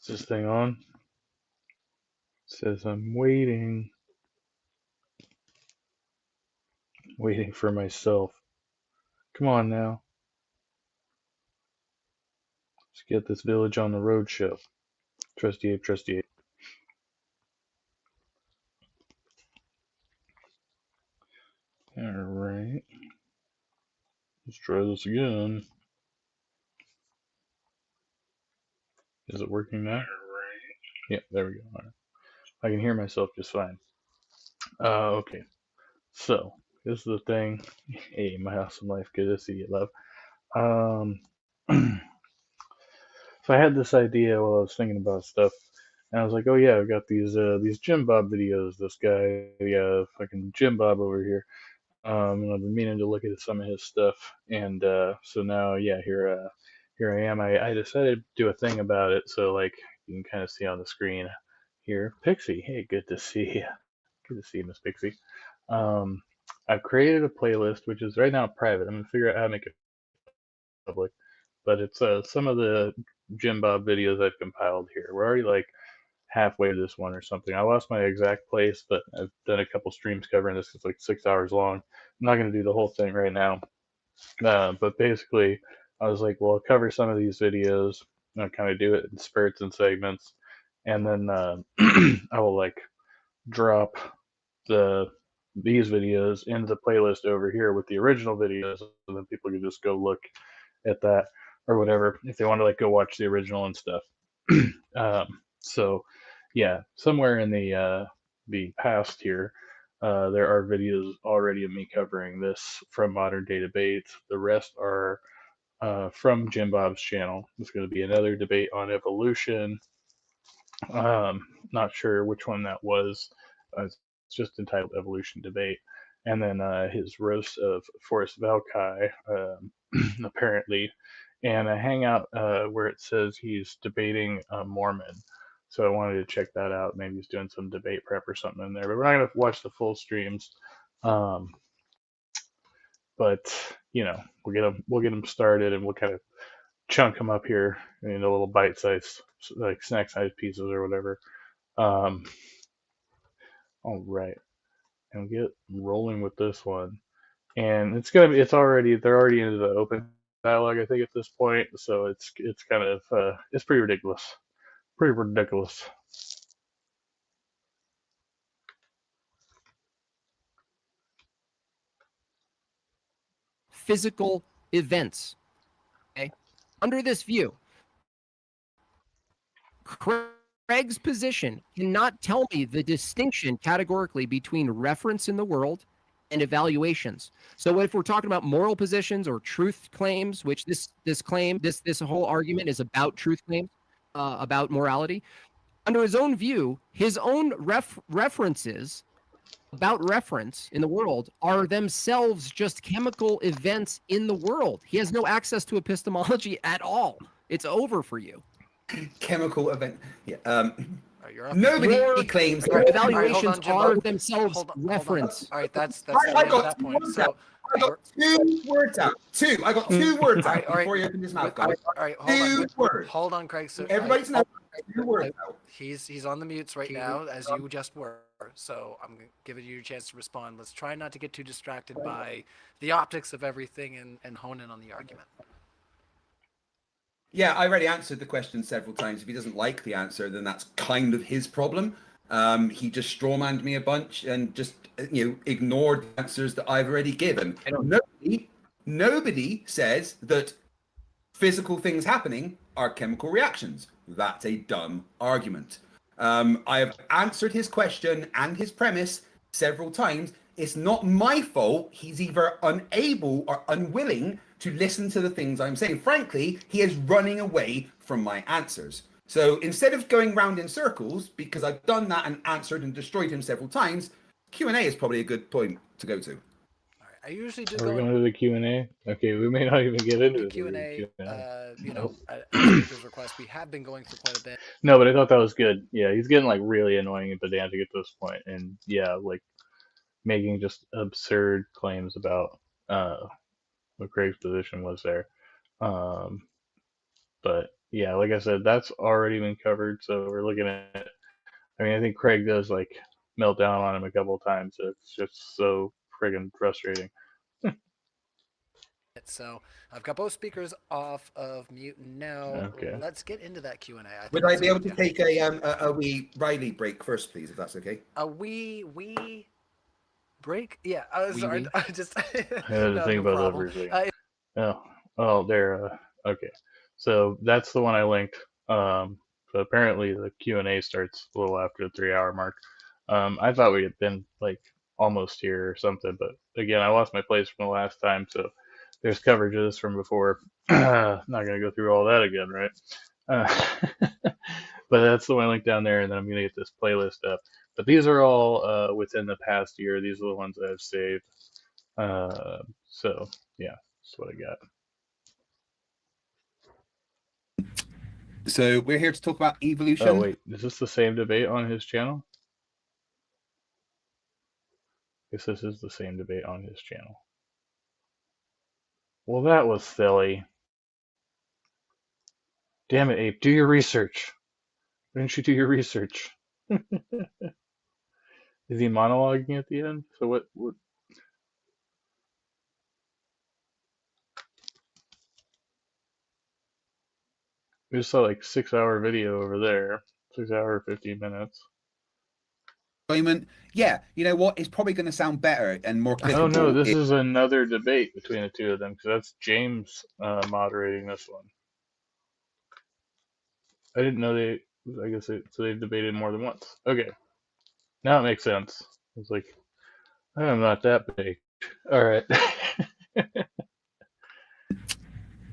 Is this thing on? It says I'm waiting for myself. Come on now. Let's get this village on the road show. Trusty Ape, Trusty Ape. Alright. Let's try this again. Is it working now? Yeah, there we go. All right. I can hear myself just fine. Okay. So, this is the thing. Hey, my awesome life. Good to see you, love. Um, so I had this idea while I was thinking about stuff, and I was like, oh yeah, I've got these Jim Bob videos. This guy, fucking Jim Bob over here. And I've been meaning to look at some of his stuff, and so now, yeah, here I am. I decided to do a thing about it, so like you can kind of see on the screen here, Pixie. Hey, good to see you. Good to see you, Miss Pixie. Um, I've created a playlist, which is right now private. I'm gonna figure out how to make it public, but it's some of the Jim Bob videos I've compiled here. We're already like halfway to this one or something. I lost my exact place, but I've done a couple streams covering this. It's like 6 hours long. I'm not going to do the whole thing right now. But basically, I was like, well, I'll cover some of these videos. And I'll kind of do it in spurts and segments. And then I will like drop these videos into the playlist over here with the original videos. And then people can just go look at that or whatever if they want to like go watch the original and stuff. So yeah, somewhere in the past here, there are videos already of me covering this from Modern Day Debates. The rest are from Jim Bob's channel. There's going to be another debate on evolution. Not sure which one that was. It's just entitled Evolution Debate. And then his roast of Forrest Valkai, apparently, and a hangout where it says he's debating a Mormon. So I wanted to check that out. Maybe he's doing some debate prep or something in there. But we're not going to watch the full streams. Um, but you know, we'll get them started, and we'll kind of chunk them up here into little bite-sized, like snack-sized pieces or whatever. Um, all right, and get rolling with this one. And they're already into the open dialogue, I think, at this point. So it's kind of it's pretty ridiculous, pretty ridiculous. Physical events. Okay? Under this view, Craig's position cannot tell me the distinction categorically between reference in the world and evaluations. So if we're talking about moral positions or truth claims, which this whole argument is about truth claims, about morality, under his own view, his own references about reference in the world are themselves just chemical events in the world. He has no access to epistemology at all. It's over for you. Chemical event. Yeah. You're up. Nobody claims Your All right, evaluations hold on, are Jimbo. themselves Hold on. reference. All right, that's I got that point. words So out. I got two words out. I got two words out before you open his mouth, guys. all right, Two words. hold on, Craig. So Everybody's know two words out. he's on the mutes right now, as you just were. So I'm giving you a chance to respond. Let's try not to get too distracted by the optics of everything and hone in on the argument. Yeah, I already answered the question several times. If he doesn't like the answer, then that's kind of his problem. He just strawmanned me a bunch and just ignored the answers that I've already given. Nobody says that physical things happening are chemical reactions. That's a dumb argument. I have answered his question and his premise several times. It's not my fault he's either unable or unwilling to listen to the things I'm saying. Frankly, he is running away from my answers. So instead of going round in circles, because I've done that and answered and destroyed him several times, Q&A is probably a good point to go to. All right, I usually do Are we going to the Q&A? Okay, we may not even get into the the Q&A. Nope. At speaker's request, we have been going for quite a bit. No, but I thought that was good. Yeah, he's getting like really annoying and pedantic at this point, and yeah, like making just absurd claims about what Craig's position was there. But yeah, like I said, that's already been covered. So we're looking at. I mean, I think Craig does like melt down on him a couple of times. It's just so friggin' frustrating. So I've got both speakers off of mute now. Okay. Let's get into that Q&A. Would I be able to take a wee Riley break first, please, if that's okay? A wee break? Yeah, sorry. wee. I just I had to think no about that problem. for a second. Oh, there. Okay. So that's the one I linked. So apparently the Q&A starts a little after the 3 hour mark. I thought we had been like almost here or something, but again, I lost my place from the last time, so there's coverages from before. Not gonna go through all that again, right? But that's the one I linked down there, and then I'm gonna get this playlist up. But these are all within the past year. These are the ones I've saved. So yeah, that's what I got. So we're here to talk about evolution. Oh wait, is this the same debate on his channel? I guess this is the same debate on his channel. Well, that was silly. Damn it, Ape, do your research. Why didn't you do your research? Is he monologuing at the end? So what we just saw like 6 hour video over there. 6 hour 15 minutes. Yeah, you know what? It's probably going to sound better and more clickable. Oh no, this is another debate between the two of them, because that's James moderating this one. I didn't know they. I guess so they've debated more than once. Okay, now it makes sense. It's like I'm not that big. All right.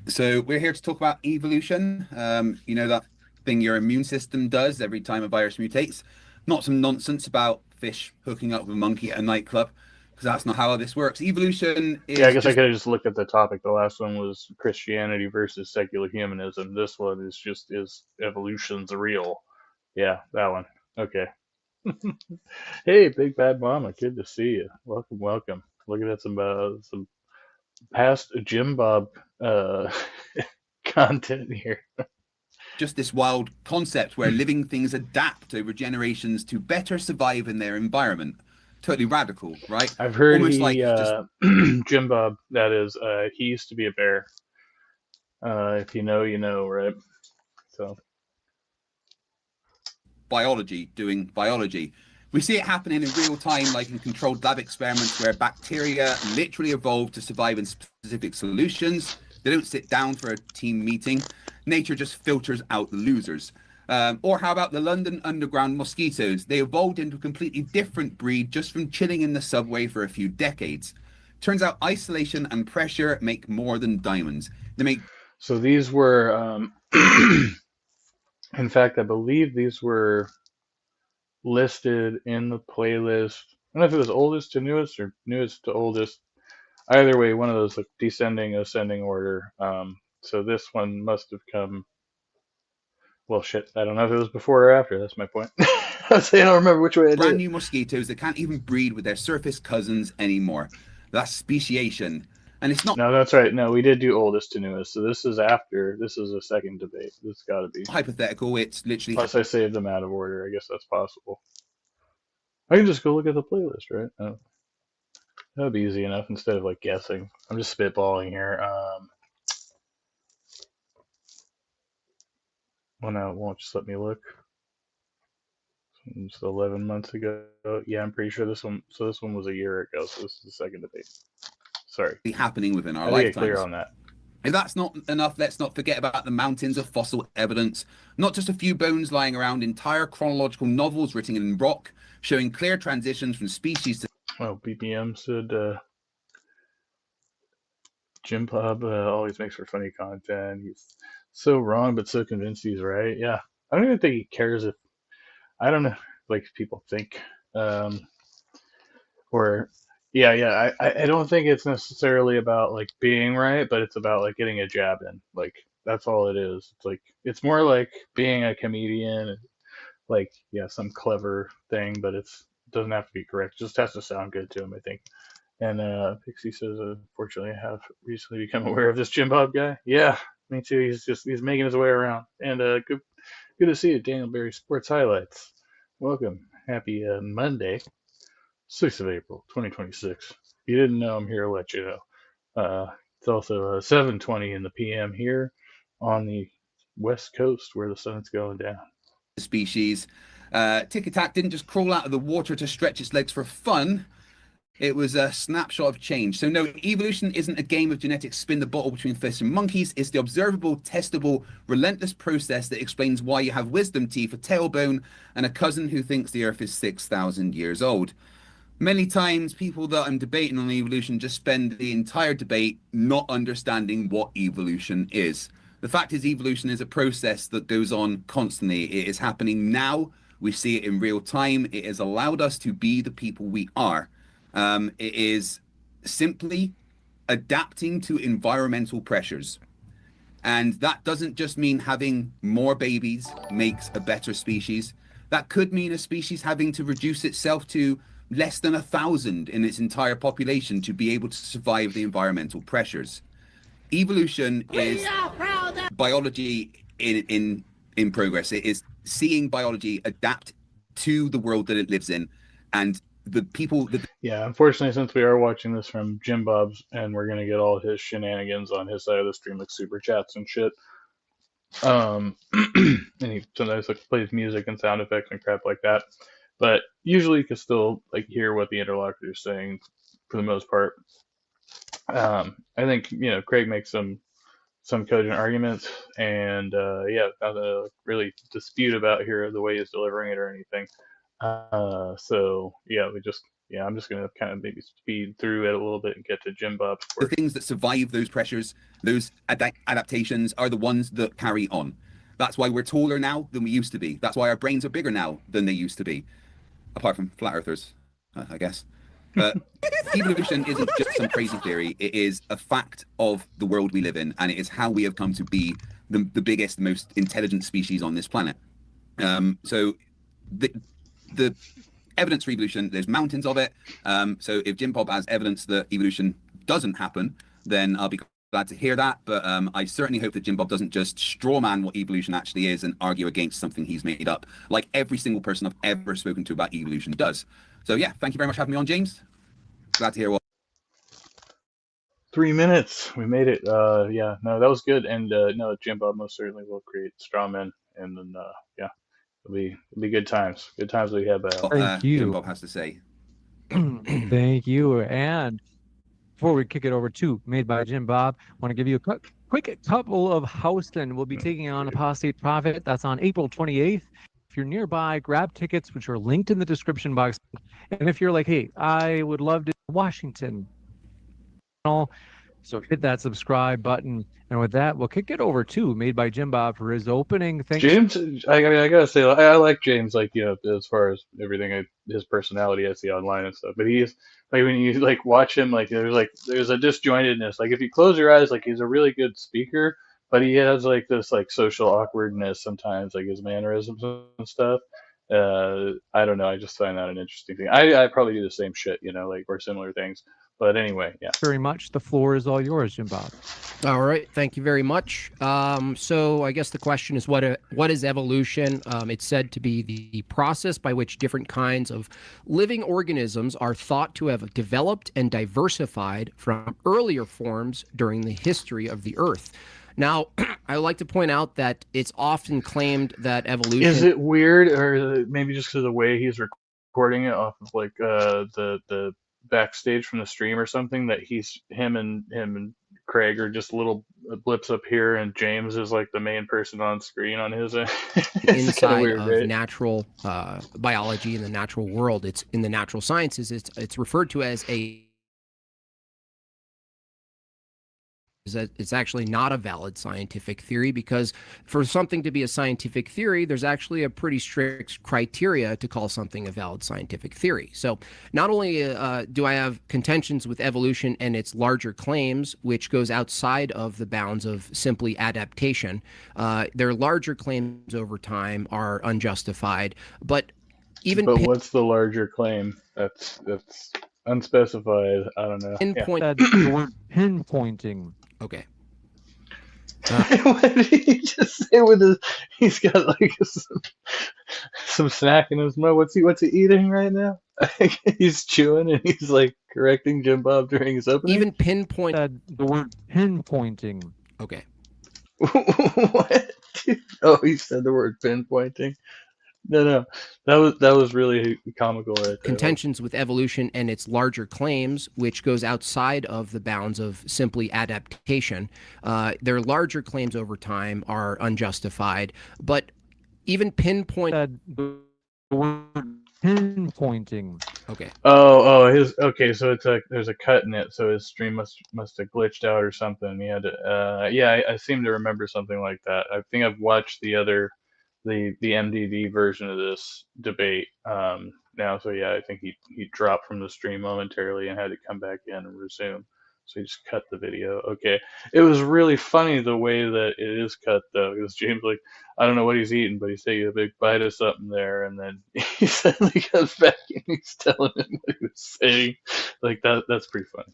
So we're here to talk about evolution. You know, that thing your immune system does every time a virus mutates. Not some nonsense about fish hooking up with a monkey at a nightclub, because that's not how this works. Evolution is. Yeah, I guess I could have just looked at the topic. The last one was Christianity versus secular humanism. This one is just is evolution's real. Yeah, that one. Okay. Hey, Big Bad Mama, good to see you. Welcome, welcome. Looking at some past Jim Bob content here. Just this wild concept where living things adapt over generations to better survive in their environment. Totally radical, right? I've heard Almost he, like just Jim Bob, that is, he used to be a bear. If you know, you know, right? So biology doing biology. We see it happening in real time, like in controlled lab experiments where bacteria literally evolve to survive in specific solutions. They don't sit down for a team meeting. Nature just filters out the losers. Or how about the London Underground mosquitoes? They evolved into a completely different breed just from chilling in the subway for a few decades. Turns out isolation and pressure make more than diamonds. They make. So these were, in fact, I believe these were listed in the playlist. I don't know if it was oldest to newest or newest to oldest. Either way, one of those like descending, ascending order. So this one must have come. Well, shit, I don't know if it was before or after. That's my point. I don't remember which way I did. Brand new mosquitoes that can't even breed with their surface cousins anymore. That's speciation. And it's not. No, that's right. No, we did do oldest to newest. So this is after. This is a second debate. This got to be Hypothetical. It's literally. Plus, I saved them out of order. I guess that's possible. I can just go look at the playlist, right? Oh, that'd be easy enough instead of like guessing. I'm just spitballing here. Well, now it won't just let me look. It's 11 months ago. Yeah, I'm pretty sure this one. So this one was a year ago. So this is the second debate. Sorry. Happening within our I think lifetimes. clear on that. If that's not enough, let's not forget about the mountains of fossil evidence. Not just a few bones lying around, entire chronological novels written in rock, showing clear transitions from species to. Oh, BPM said Jim Bob always makes for funny content. He's so wrong, but so convinced he's right. Yeah, I don't even think he cares if. I don't know, like people think. Or yeah, I don't think it's necessarily about like being right, but it's about like getting a jab in. Like that's all it is. It's like it's more like being a comedian, like yeah, some clever thing, but it doesn't have to be correct. It just has to sound good to him, I think. And Pixie says, unfortunately, I have recently become aware of this Jim Bob guy. Yeah, Me too. He's making his way around. And good to see you, Daniel Berry Sports Highlights. Welcome. Happy Monday, 6th of April, 2026. If you didn't know, I'm here to let you know. It's also 7:20 in the PM here on the West Coast where the sun's going down. Species. Tic Tac didn't just crawl out of the water to stretch its legs for fun. It was a snapshot of change. So no, evolution isn't a game of genetics spin the bottle between fish and monkeys. It's the observable, testable, relentless process that explains why you have wisdom teeth, a tailbone, and a cousin who thinks the Earth is 6,000 years old. Many times, people that I'm debating on evolution just spend the entire debate not understanding what evolution is. The fact is, evolution is a process that goes on constantly. It is happening now. We see it in real time. It has allowed us to be the people we are. It is simply adapting to environmental pressures. And that doesn't just mean having more babies makes a better species. That could mean a species having to reduce itself to less than 1,000 in its entire population to be able to survive the environmental pressures. Evolution is biology in progress. It is seeing biology adapt to the world that it lives in, and the people that... Yeah, unfortunately, since we are watching this from Jim Bob's and we're gonna get all his shenanigans on his side of the stream, like super chats and shit. And he sometimes like plays music and sound effects and crap like that. But usually you can still like hear what the interlocutor is saying for the most part. I think Craig makes some cogent arguments, and yeah, nothing to really dispute about here the way he's delivering it or anything. So yeah, I'm just gonna kind of maybe speed through it a little bit and get to Jim Bob's work. The things that survive those pressures, those adaptations, are the ones that carry on. That's why we're taller now than we used to be. That's why our brains are bigger now than they used to be. Apart from flat earthers, I guess. But evolution isn't just some crazy theory. It is a fact of the world we live in, and it is how we have come to be the biggest, most intelligent species on this planet. So the evidence for evolution, there's mountains of it. So if Jim Bob has evidence that evolution doesn't happen, then I'll be glad to hear that. But I certainly hope that Jim Bob doesn't just strawman what evolution actually is and argue against something he's made up, like every single person I've ever spoken to about evolution does. So yeah, thank you very much for having me on, James. Glad to hear what. 3 minutes, we made it. Yeah, no, that was good. And no, Jim Bob most certainly will create straw men, and then yeah, it'll be good times. Good times we have. Thank you. Jim Bob has to say. Thank you. And before we kick it over to Made by Jim Bob, I want to give you a quick couple of Houston. We'll be taking on Apostate Prophet. That's on April 28th. If you're nearby, grab tickets, which are linked in the description box. And if you're like, hey, I would love to Washington, so hit that subscribe button. And with that, we'll kick it over to Made by Jim Bob for his opening. James, I gotta say, I like James, like, as far as everything, his personality I see online and stuff. But he's like, when you like watch him, like there's a disjointedness. Like if you close your eyes, like he's a really good speaker, but he has like this like social awkwardness sometimes, like his mannerisms and stuff. I don't know. I just find that an interesting thing. I probably do the same shit, like, or similar things. But anyway, yeah. Very much. The floor is all yours, Jim Bob. All right. Thank you very much. So I guess the question is, what is evolution? It's said to be the process by which different kinds of living organisms are thought to have developed and diversified from earlier forms during the history of the Earth. Now, I like to point out that it's often claimed that evolution... Is it weird, or maybe just because of the way he's recording it off of like the backstage from the stream or something, that him and Craig are just little blips up here, and James is like the main person on screen on his end. Inside weird, of right? Natural biology in the natural world, it's in the natural sciences. It's referred to as it's actually not a valid scientific theory, because for something to be a scientific theory, there's actually a pretty strict criteria to call something a valid scientific theory. So not only do I have contentions with evolution and its larger claims, which goes outside of the bounds of simply adaptation, their larger claims over time are unjustified. But what's the larger claim? That's unspecified. I don't know. Pinpointing. Okay. What did he just say with his? He's got like some snack in his mouth. What's he eating right now? He's chewing and he's like correcting Jim Bob during his opening. Even pinpoint. Said the word pinpointing. Okay. What? Oh, he said the word pinpointing. No, that was really comical right there. Contentions with evolution and its larger claims, which goes outside of the bounds of simply adaptation. Their larger claims over time are unjustified, but even pinpoint. Said the word pinpointing. Okay. Okay. So it's there's a cut in it, so his stream must have glitched out or something. He had to. Yeah, I seem to remember something like that. I think I've watched the MDD version of this debate now. So yeah, I think he dropped from the stream momentarily and had to come back in and resume. So he just cut the video. Okay, it was really funny the way that it is cut though, because James like I don't know what he's eating, but he's taking a big bite of something there, and then he suddenly comes back and he's telling him what he was saying. Like that's pretty funny,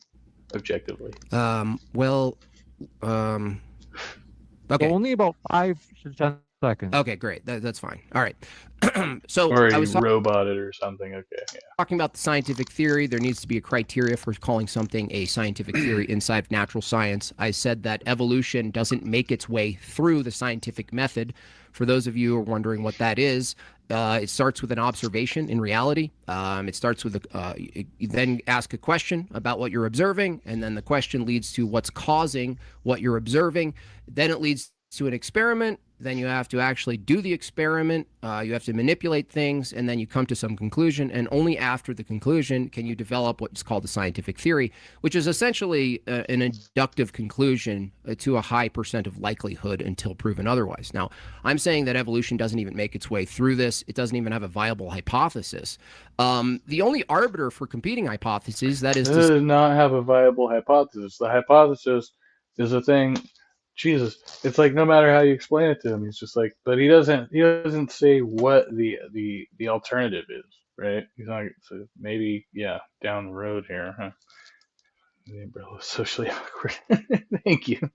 objectively. Okay. Only about 5 to 10 seconds. Okay, great. That's fine. All right. So Or I he was roboted or something. Okay, yeah. talking about the scientific theory. There needs to be a criteria for calling something a scientific theory inside of natural science. I said that evolution doesn't make its way through the scientific method. For those of you who are wondering what that is, it starts with an observation in reality. It starts with you then ask a question about what you're observing, and then the question leads to what's causing what you're observing. Then it leads to an experiment. Then you have to actually do the experiment. You have to manipulate things, and then you come to some conclusion. And only after the conclusion can you develop what's called a scientific theory, which is essentially an inductive conclusion to a high percent of likelihood until proven otherwise. Now, I'm saying that evolution doesn't even make its way through this. It doesn't even have a viable hypothesis. The only arbiter for competing hypotheses, that is It does not have a viable hypothesis. The hypothesis is a thing. Jesus, it's like no matter how you explain it to him, he's just like, but he doesn't say what the alternative is, right? He's not. So maybe down the road here, huh? The umbrella's socially awkward. Thank you.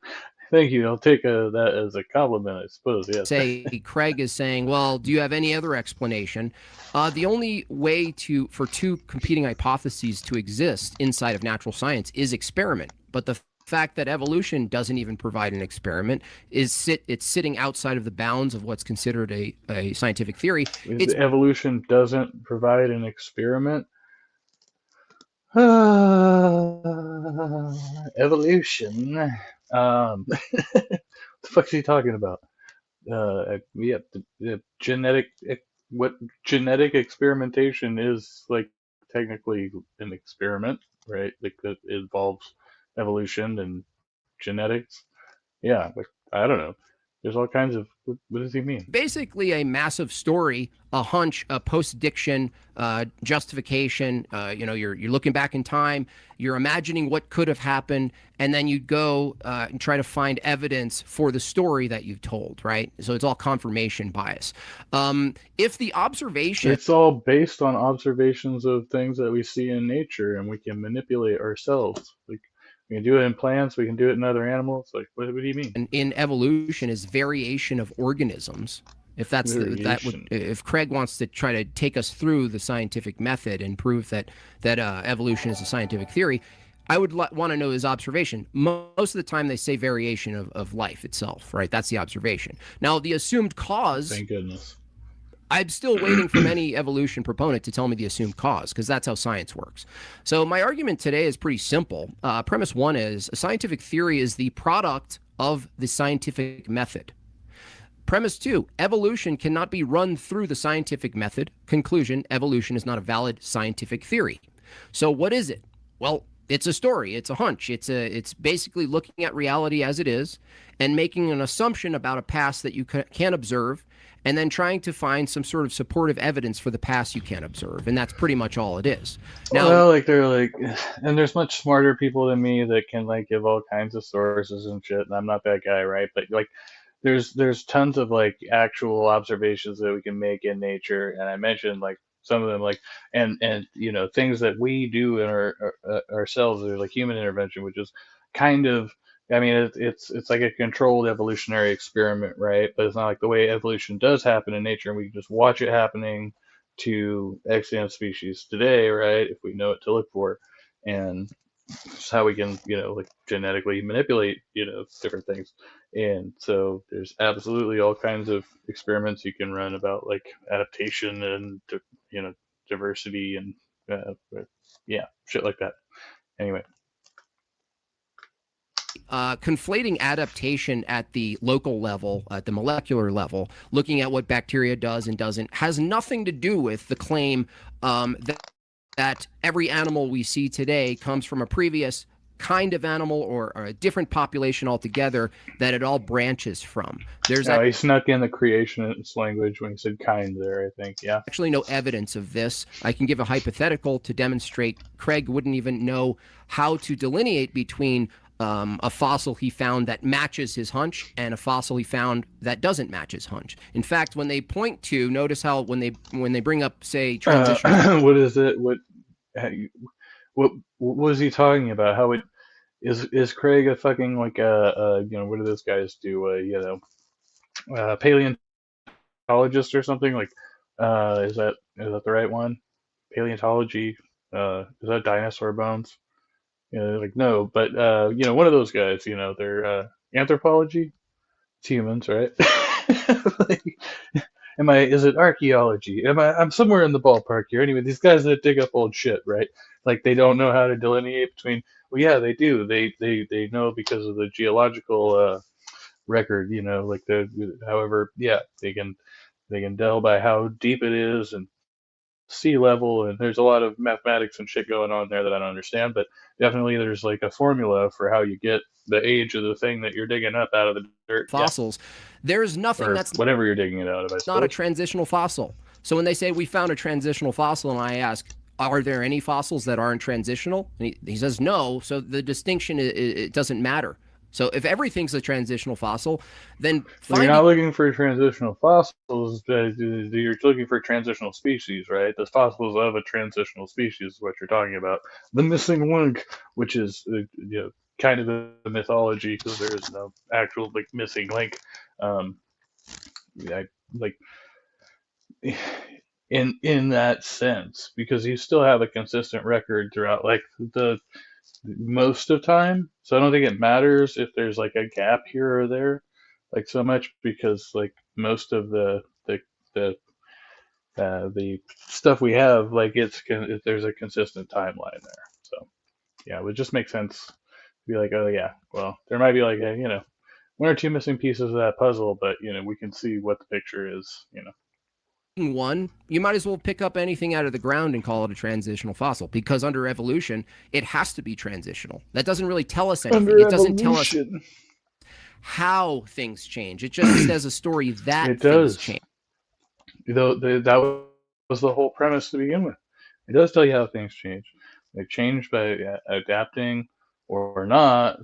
I'll take that as a compliment, I suppose. Yes. Say Craig is saying, well, do you have any other explanation? The only way for two competing hypotheses to exist inside of natural science is experiment, but the fact that evolution doesn't even provide an experiment it's sitting outside of the bounds of what's considered a scientific theory. Evolution doesn't provide an experiment. Evolution. What the fuck is he talking about? The genetic experimentation is like technically an experiment, right? Like that involves evolution and genetics. Yeah, like I don't know. There's all kinds of. What does he mean? Basically, a massive story, a hunch, a post-diction, justification. You're looking back in time. You're imagining what could have happened, and then you go and try to find evidence for the story that you've told. Right. So it's all confirmation bias. If the observation, it's all based on observations of things that we see in nature, and we can manipulate ourselves. Like we can do it in plants, we can do it in other animals. Like, what do you mean? In evolution is variation of organisms. If that's if Craig wants to try to take us through the scientific method and prove that evolution is a scientific theory, I would want to know his observation. Most of the time, they say variation of life itself, right? That's the observation. Now, the assumed cause. Thank goodness. I'm still waiting for any evolution proponent to tell me the assumed cause, because that's how science works. So my argument today is pretty simple. Premise one is a scientific theory is the product of the scientific method. Premise two, evolution cannot be run through the scientific method. Conclusion, evolution is not a valid scientific theory. So what is it? Well, it's a story. It's a hunch. It's basically looking at reality as it is and making an assumption about a past that you can observe, and then trying to find some sort of supportive evidence for the past you can't observe. And that's pretty much all it is. Now, well, and there's much smarter people than me that can like give all kinds of sources and shit, and I'm not that guy, right? But like there's tons of like actual observations that we can make in nature, and I mentioned like some of them, like and things that we do in ourselves, or like human intervention, which is kind of I mean, it's like a controlled evolutionary experiment, right? But it's not like the way evolution does happen in nature, and we can just watch it happening to extant species today, right? If we know what to look for, and it's how we can, like genetically manipulate, different things. And so there's absolutely all kinds of experiments you can run about like adaptation and, diversity and, yeah, shit like that. Anyway. Conflating adaptation at the local level, at the molecular level, looking at what bacteria does and doesn't, has nothing to do with the claim that every animal we see today comes from a previous kind of animal or a different population altogether that it all branches from. There's he snuck in the creationist language when he said kind there, I think. Yeah. Actually no evidence of this. I can give a hypothetical to demonstrate Craig wouldn't even know how to delineate between a fossil he found that matches his hunch and a fossil he found that doesn't match his hunch. In fact, when they point to, notice how when they bring up, say, transition. What is it? What was he talking about? How it is Craig a fucking like what do those guys do? Paleontologist or something? Like is that the right one? Paleontology? Is that dinosaur bones? Like no, but one of those guys, they're anthropology. It's humans, right? Like, is it archaeology? I'm somewhere in the ballpark here. Anyway, these guys that dig up old shit, right? Like they don't know how to delineate between, well, yeah, they do. They know because of the geological record, like however, yeah, they can tell by how deep it is and sea level, and there's a lot of mathematics and shit going on there that I don't understand, but definitely there's like a formula for how you get the age of the thing that you're digging up out of the dirt. Fossils. Yeah. There's nothing that's whatever you're digging it out of. Not a transitional fossil. So when they say we found a transitional fossil, and I ask, are there any fossils that aren't transitional? And he says no. So the distinction it doesn't matter. So if everything's a transitional fossil, then you're not looking for transitional fossils. You're looking for transitional species, right? The fossils of a transitional species is what you're talking about. The missing link, which is kind of the mythology, because there is no actual like missing link. In that sense, because you still have a consistent record throughout like the most of time, so I don't think it matters if there's like a gap here or there like so much, because like most of the stuff we have, like there's a consistent timeline there. So yeah, it would just make sense to be like, oh yeah, well there might be like one or two missing pieces of that puzzle, but we can see what the picture is. One, you might as well pick up anything out of the ground and call it a transitional fossil, because under evolution, it has to be transitional. That doesn't really tell us anything. It doesn't tell us how things change. It just says a story that it does change. That was the whole premise to begin with. It does tell you how things change. They change by adapting or not,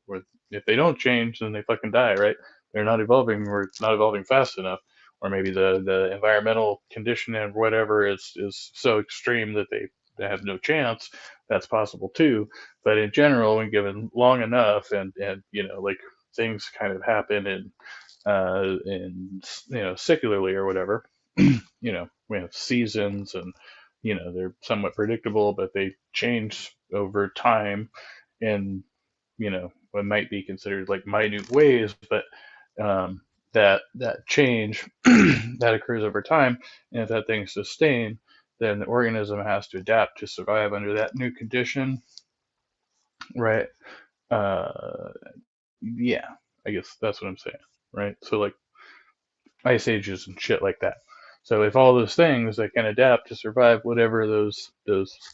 or if they don't change, then they fucking die, right? They're not evolving, or it's not evolving fast enough. Or maybe the environmental condition and whatever is so extreme that they have no chance. That's possible too. But in general, when given long enough, and like things kind of happen in secularly or whatever, we have seasons, and they're somewhat predictable, but they change over time in what might be considered like minute ways, but that change that occurs over time, and if that thing's sustained, then the organism has to adapt to survive under that new condition, right? Yeah, I guess that's what I'm saying, right? So like ice ages and shit like that. So if all those things that can adapt to survive whatever those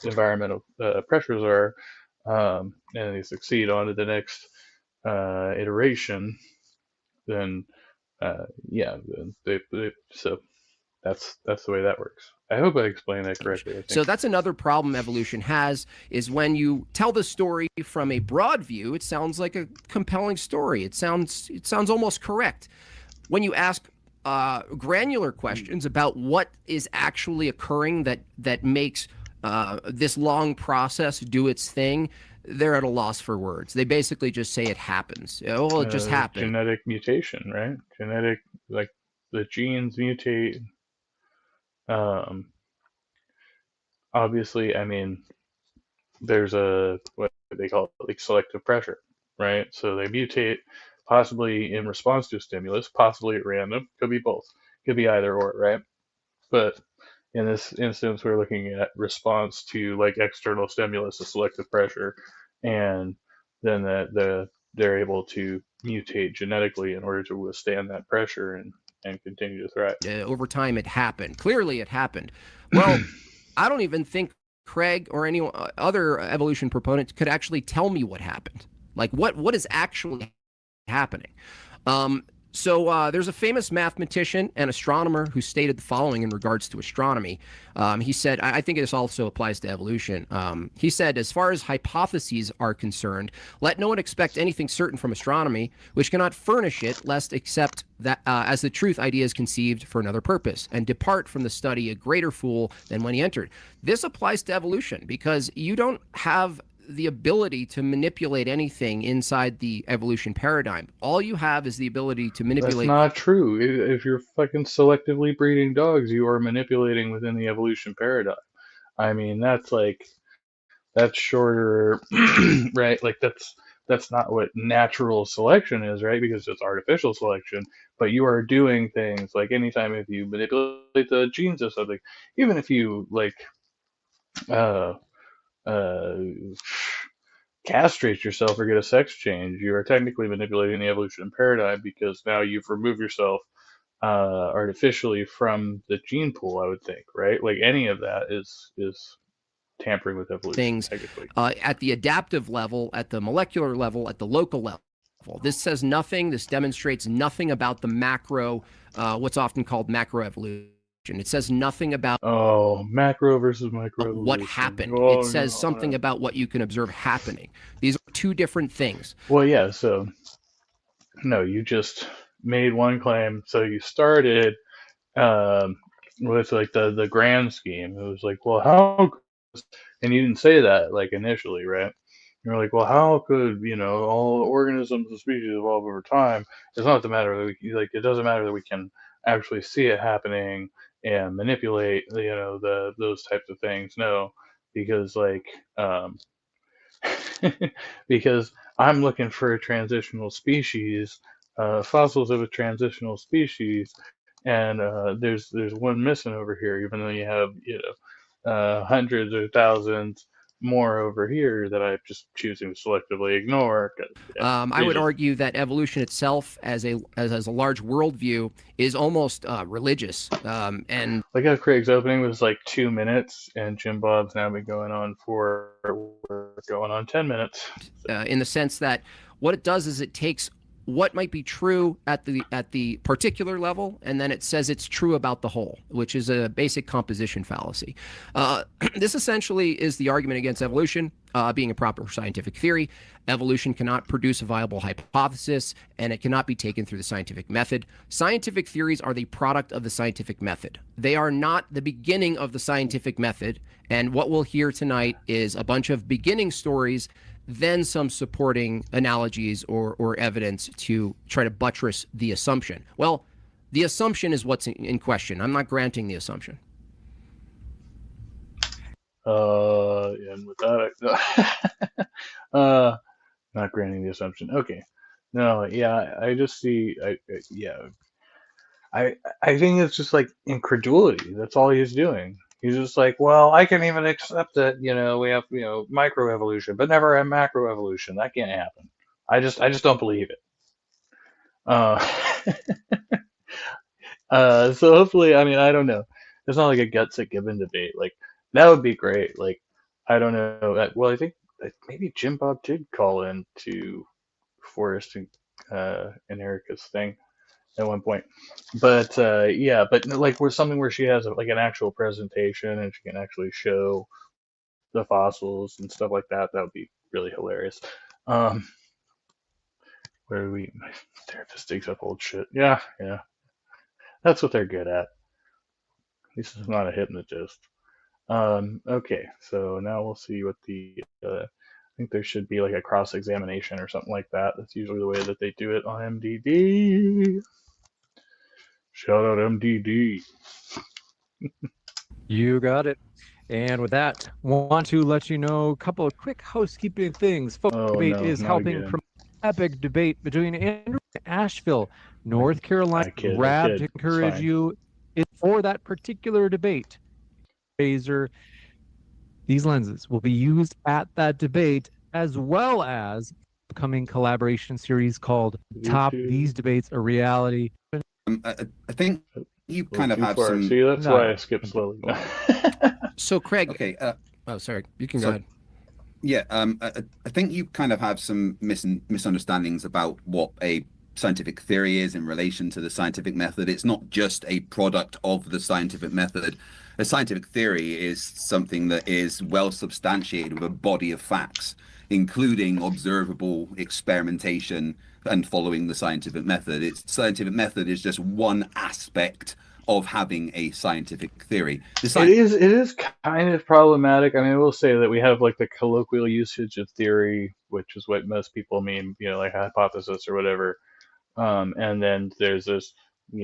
environmental pressures are, and they succeed on to the next iteration, then so that's the way that works. I hope I explained that correctly. So that's another problem evolution has, is when you tell the story from a broad view, it sounds like a compelling story. It sounds almost correct. When you ask granular questions about what is actually occurring that makes this long process do its thing, they're at a loss for words. They basically just say it happens. Oh, it just happened. Genetic mutation, right? Genetic, like the genes mutate. Obviously, I mean, there's what they call it, like selective pressure, right? So they mutate possibly in response to a stimulus, possibly at random. Could be both. Could be either or, right? But in this instance, we're looking at response to like external stimulus, a selective pressure, and then they're able to mutate genetically in order to withstand that pressure and continue to thrive. Over time, it happened. Clearly, it happened. Well, I don't even think Craig or any other evolution proponent could actually tell me what happened. Like what is actually happening. So there's a famous mathematician and astronomer who stated the following in regards to astronomy. He said, I think this also applies to evolution. He said, as far as hypotheses are concerned, let no one expect anything certain from astronomy, which cannot furnish it, lest accept that as the truth idea is conceived for another purpose, and depart from the study a greater fool than when he entered. This applies to evolution because you don't have the ability to manipulate anything inside the evolution paradigm. All you have is the ability to manipulate. That's not true. If you're fucking selectively breeding dogs, you are manipulating within the evolution paradigm. I mean, that's shorter, right? Like that's not what natural selection is, right? Because it's artificial selection. But you are doing things like anytime if you manipulate the genes of something, even if you like castrate yourself or get a sex change, you are technically manipulating the evolution paradigm because now you've removed yourself artificially from the gene pool. I would think, right? Like any of that is tampering with evolution. Things at the adaptive level, at the molecular level, at the local level. This says nothing. This demonstrates nothing about the macro, what's often called macroevolution. It says nothing about macro versus micro what happened. It says something about what you can observe happening. These are two different things. Well, yeah. So no, you just made one claim. So you started with like the grand scheme. It was like, well, how? And you didn't say that like initially, right? You're like, well, how could all organisms and species evolve over time? It's not the matter that it doesn't matter that we can actually see it happening and manipulate those types of things. No, because because I'm looking for a transitional species, fossils of a transitional species, and there's one missing over here, even though you have hundreds or thousands more over here that I'm just choosing to selectively ignore. I would argue that evolution itself, as a large worldview, is almost religious. And like how Craig's opening was like 2 minutes, and Jim Bob's now been going on 10 minutes. In the sense that what it does is it takes what might be true at the particular level, and then it says it's true about the whole, which is a basic composition fallacy. This essentially is the argument against evolution being a proper scientific theory. Evolution cannot produce a viable hypothesis, and it cannot be taken through the scientific method. Scientific theories are the product of the scientific method. They are not the beginning of the scientific method, and what we'll hear tonight is a bunch of beginning stories, then some supporting analogies or evidence to try to buttress the assumption. Well, the assumption is what's in question. I'm not granting the assumption. And with that, not granting the assumption. Okay. No, yeah, I just see, I think it's just like incredulity. That's all he's doing. He's just like, well, I can even accept that, we have, microevolution, but never a macroevolution. That can't happen. I just don't believe it. So hopefully, I mean, I don't know. It's not like a guts at Gibbon debate. Like that would be great. Like I don't know. Well, I think maybe Jim Bob did call in to Forrest and Erica's thing at one point, but but like with something where she has like an actual presentation and she can actually show the fossils and stuff like that, that would be really hilarious. My therapist digs up old shit. Yeah, that's what they're good at. This is not a hypnotist. Okay, so now we'll see what the think there should be like a cross-examination or something like that. That's usually the way that they do it on MDD. Shout out MDD. You got it. And with that, want to let you know a couple of quick housekeeping things. Folk Oh, Debate no, is not helping again. promote epic debate between Andrew and Asheville, North Carolina. I kid. Rab to It's encourage fine. you for that particular debate. Razor, these lenses will be used at that debate, as well as upcoming collaboration series called Top YouTube. These Debates a Reality. I think you A kind little of too have far. some. See, that's No. why I skip slowly. So Craig, Okay. oh sorry, you can So- go ahead. Yeah, I think you kind of have some misunderstandings about what a scientific theory is in relation to the scientific method. It's not just a product of the scientific method. A scientific theory is something that is well substantiated with a body of facts, including observable experimentation and following the scientific method. Its scientific method is just one aspect of having a scientific theory. It is kind of problematic. I mean, I will say that we have like the colloquial usage of theory, which is what most people mean, like hypothesis or whatever. And then there's this,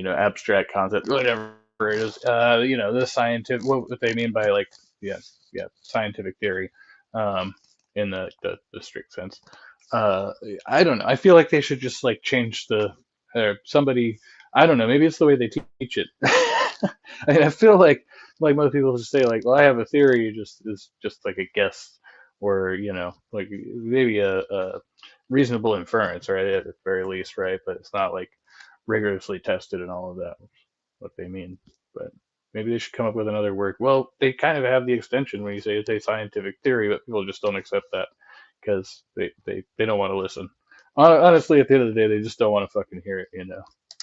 abstract concept, whatever it is, the scientific, what they mean by like, scientific theory, in the strict sense. I don't know. I feel like they should just like change somebody. I don't know. Maybe it's the way they teach it. I mean, I feel like most people just say like, well, I have a theory, is just like a guess, or like maybe a reasonable inference, right, at the very least, right? But it's not like rigorously tested and all of that, which is what they mean. But maybe they should come up with another word. Well, they kind of have the extension when you say it's a scientific theory, but people just don't accept that because they don't want to listen. Honestly, at the end of the day, they just don't want to fucking hear it,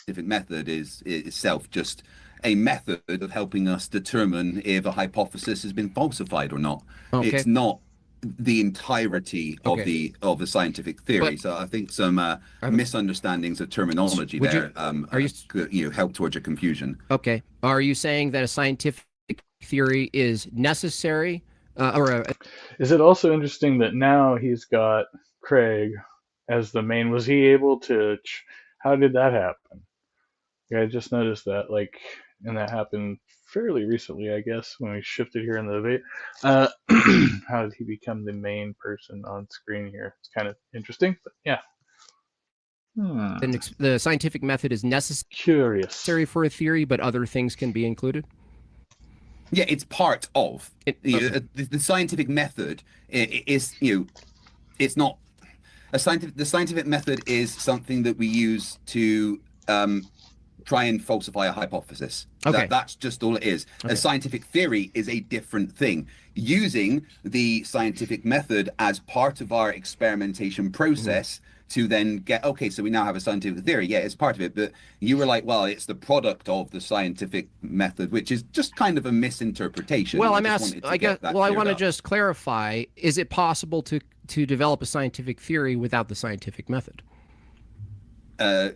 Scientific method is itself just a method of helping us determine if a hypothesis has been falsified or not. Okay. It's not the entirety Okay. of the scientific theory. But- So I think some misunderstandings of terminology Would you- there are you- could, help towards your confusion. Okay. Are you saying that a scientific theory is necessary, Is it also interesting that now he's got Craig as the main? Was he able to? How did that happen? Yeah, I just noticed that, and that happened fairly recently, I guess, when we shifted here in the debate. How did he become the main person on screen here? It's kind of interesting, but yeah. the scientific method is necessary Curious. for a theory, but other things can be included? Yeah, it's part of Okay. the scientific method. Is it's not a scientific. The scientific method is something that we use to try and falsify a hypothesis. Okay. That's just all it is. Okay. A scientific theory is a different thing. Using the scientific method as part of our experimentation process to then get, okay, so we now have a scientific theory. Yeah, it's part of it. But you were like, well, it's the product of the scientific method, which is just kind of a misinterpretation. Well, I I'm just asking. wanted to I get guess. that Well, I cleared want to up. just clarify: is it possible to develop a scientific theory without the scientific method?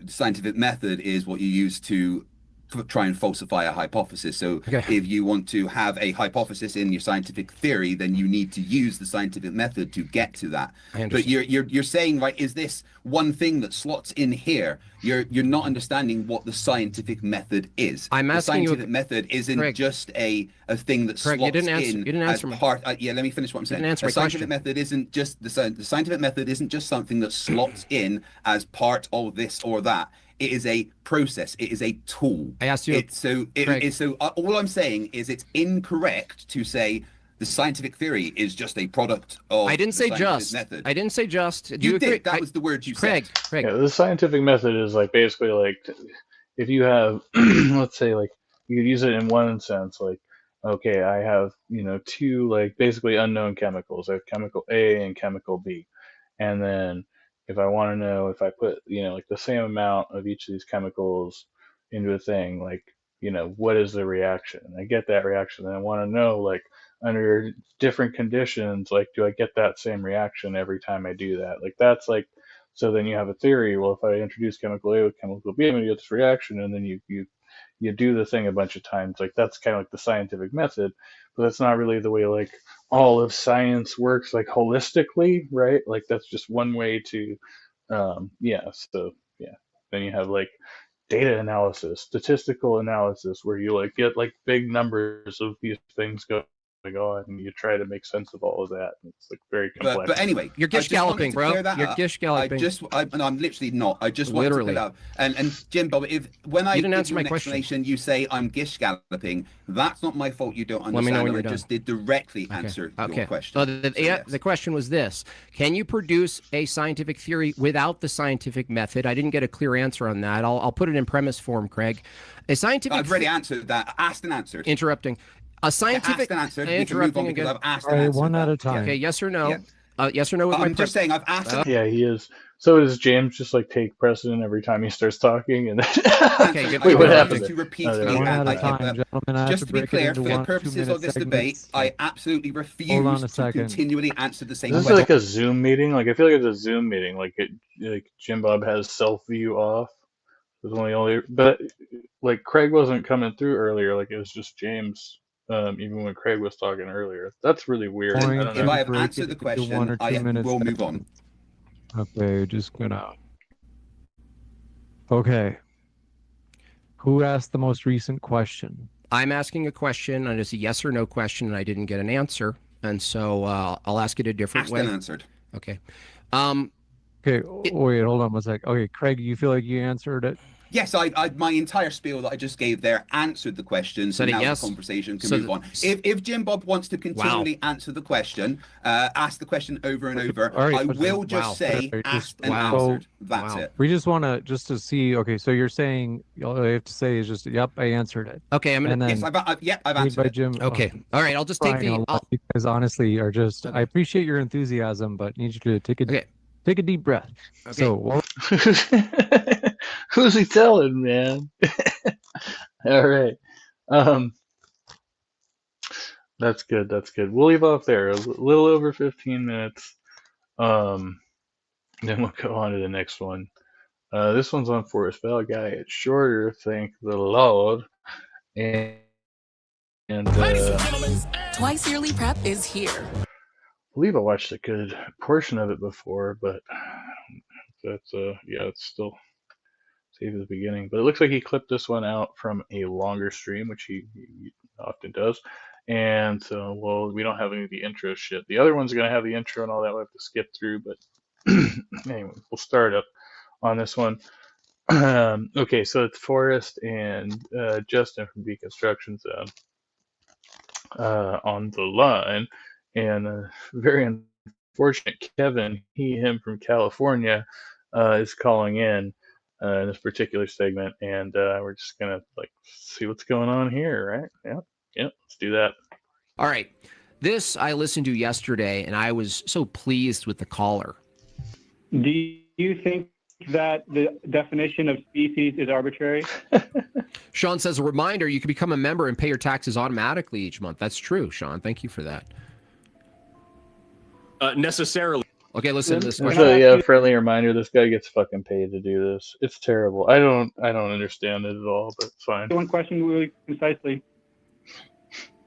Scientific method is what you use to try and falsify a hypothesis. So Okay. if you want to have a hypothesis in your scientific theory, then you need to use the scientific method to get to that. I But understand. you're saying, right, is this one thing that slots in here? You're not understanding what the scientific method is. I'm asking you the a- scientific method isn't Craig. just a thing that Craig, slots you didn't answer- in you didn't as answer my- part. Yeah, let me finish what I'm saying. didn't answer A my scientific question. method isn't just the scientific method isn't just something that slots in as part of this or that. It is a process. It is a tool. I asked you. Craig. All I'm saying is it's incorrect to say the scientific theory is just a product of I didn't the say scientific just. method. I didn't say just. Do You agree? did. That was the word you Craig. said. Craig. Yeah, the scientific method is like basically like if you have, let's say, like you could use it in one sense, like, okay, I have, two like basically unknown chemicals. I have chemical A and chemical B. And then if I want to know if I put, like the same amount of each of these chemicals into a thing, like, what is the reaction? And I get that reaction. And I want to know, like, under different conditions, like, do I get that same reaction every time I do that? Like, that's like, so then you have a theory. Well, if I introduce chemical A with chemical B, I'm going to get this reaction. And then you you do the thing a bunch of times. Like that's kind of like the scientific method, but that's not really the way like all of science works, like holistically, right? Like that's just one way to, yeah. So yeah, then you have like data analysis, statistical analysis, where you like get like big numbers of these things going on, and you try to make sense of all of that. It's like very complex. But anyway, You're gish galloping, bro. You're gish galloping. I'm literally not. I just wanted Literally. to clear that up. And Jim Bob, if when I You didn't give answer you my an question. explanation, you say I'm gish galloping. That's not my fault. You don't Let me know understand. when I you're done. just did directly answer your question. So the question was this: can you produce a scientific theory without the scientific method? I didn't get a clear answer on that. I'll put it in premise form, Craig. A scientific. I've already answered that. Asked and answered. Interrupting. A scientific. Asked and answered. We can move on because I've asked and All right, answered. one at that. a time. Okay, yes or no? Yeah. Yes or no with my I'm just saying I've asked. and Yeah, he is. So does James just like take precedent every time he starts talking? And Okay, good. wait, what I happened? just to repeatedly Okay. One at a like, time, gentlemen. I have just to to be break it clear, into for the 1 purposes 2-minute of this segments. debate, I absolutely Hold on refuse a to second. continually answer the same This is question. like a Zoom meeting. Like I feel like it's a Zoom meeting. Like Jim Bob has self view off. There's only, but like Craig wasn't coming through earlier. Like it was just James. Even when Craig was talking earlier, that's really weird. I Going don't If know. I have break answered it the into 1 or question, 2 minutes will move on. Okay, just gonna. Okay. Who asked the most recent question? I'm asking a question, and it's a yes or no question, and I didn't get an answer, and so I'll ask it a different Asked way. and answered. Okay. Okay, wait, hold on one sec. Okay, Craig, you feel like you answered it? Yes, I my entire spiel that I just gave there answered the question, so Said it now yes? the conversation can So move on. If Jim Bob wants to continually answer the question, ask the question over and over, All right, I but- will just say Just- asked and wow. answered. That's Wow. it. We just want to to see. Okay, so you're saying all I have to say is just, "Yep, I answered it." Okay, I'm And gonna. then Yes, I've made answered by it. Jim. Okay. All right. I'll just take Crying a the. lot, you guys honestly are just. I appreciate your enthusiasm, but need you to take a Okay. take a deep breath. Okay. So, well, Who's he telling, man? All right. That's good. That's good. We'll leave off there. A little over 15 minutes. Then we'll go on to the next one. This one's on Forest Valley Guy. It's shorter, thank the Lord. And Twice Yearly Prep is here. I believe I watched a good portion of it before, but that's yeah, it's still safe at the beginning. But it looks like he clipped this one out from a longer stream, which he often does. And so, well, we don't have any of the intro shit. The other one's gonna have the intro and all that. We'll have to skip through, but anyway, we'll start up on this one. Okay, so it's Forrest and Justin from Deconstruction Zone on the line, and very unfortunate Kevin, him from California, is calling in this particular segment, and we're just gonna like see what's going on here, right? Yep, let's do that. All right. This I listened to yesterday, and I was so pleased with the caller. Do you think that the definition of species is arbitrary? Sean says, a reminder, you can become a member and pay your taxes automatically each month. That's true, Sean. Thank you for that. Necessarily. Okay, listen to this So question. yeah, friendly reminder: this guy gets fucking paid to do this. It's terrible. I don't understand it at all, but it's fine. One question really concisely.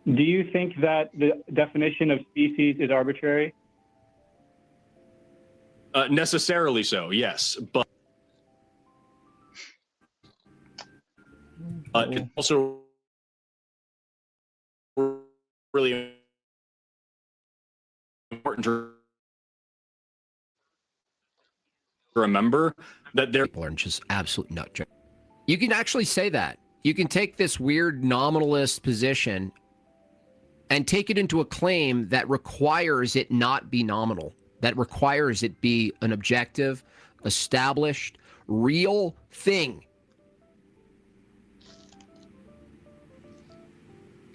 Do you think that the definition of species is arbitrary? Necessarily so, yes. But it's also really important to remember that there People are just absolute nut jobs. You can actually say that. You can take this weird nominalist position and take it into a claim that requires it not be nominal, that requires it be an objective, established, real thing.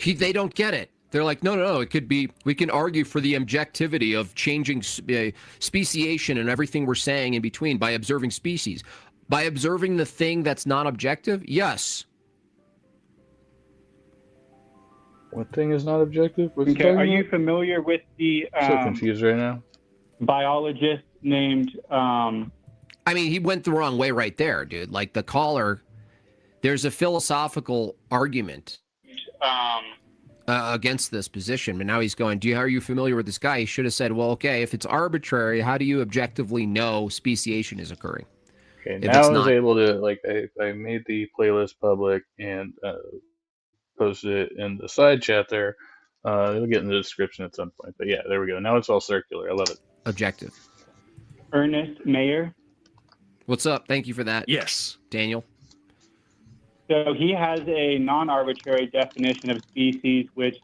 They don't get it. They're like, no, it could be, we can argue for the objectivity of changing speciation and everything we're saying in between by observing species. By observing the thing that's not objective, yes. What thing is not objective? What's he Okay, talking are you about? familiar with the I'm so confused right now. biologist named I mean, he went the wrong way right there, dude. Like the caller, there's a philosophical argument against this position. But now he's going, are you familiar with this guy? He should have said, well, okay, if it's arbitrary, how do you objectively know speciation is occurring? Okay, If now it's I was not- able to, like, I made the playlist public and posted it in the side chat there. It'll get in the description at some point. But yeah, there we go. Now it's all circular. I love it. Objective. Ernest Mayer. What's up? Thank you for that. Yes. Daniel. So he has a non-arbitrary definition of species, which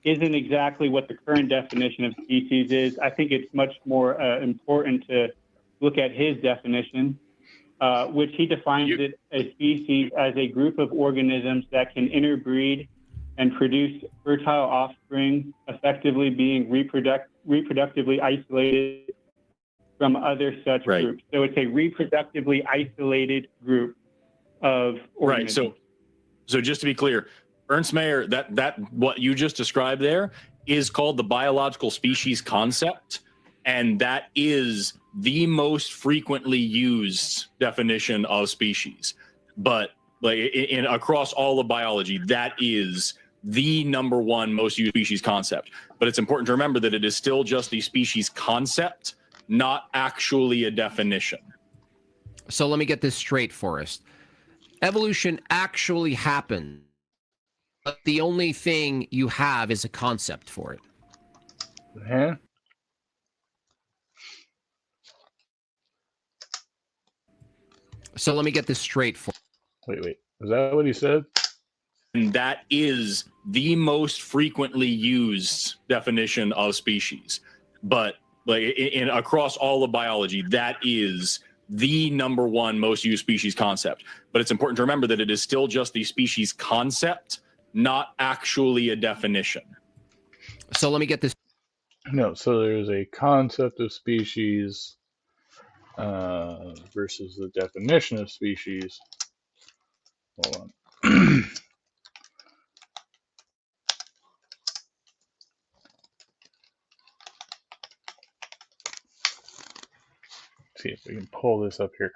isn't exactly what the current definition of species is. I think it's much more important to look at his definition, which he defines it as species as a group of organisms that can interbreed and produce fertile offspring, effectively being reproductively isolated from other such groups. So it's a reproductively isolated group of organisms. Right. So just to be clear, Ernst Mayr, that what you just described there is called the biological species concept, and that is the most frequently used definition of species. But like in across all of biology, that is the number one most used species concept. But it's important to remember that it is still just the species concept, not actually a definition. So let me get this straight, Forrest. Evolution actually happened, but the only thing you have is a concept for it. Huh? So let me get this straight for. Wait. Is that what he said? And that is the most frequently used definition of species. But like in across all of biology, that is the number one most used species concept. But it's important to remember that it is still just the species concept, not actually a definition. So let me get this. No, so there's a concept of species versus the definition of species. Hold on. See if we can pull this up here.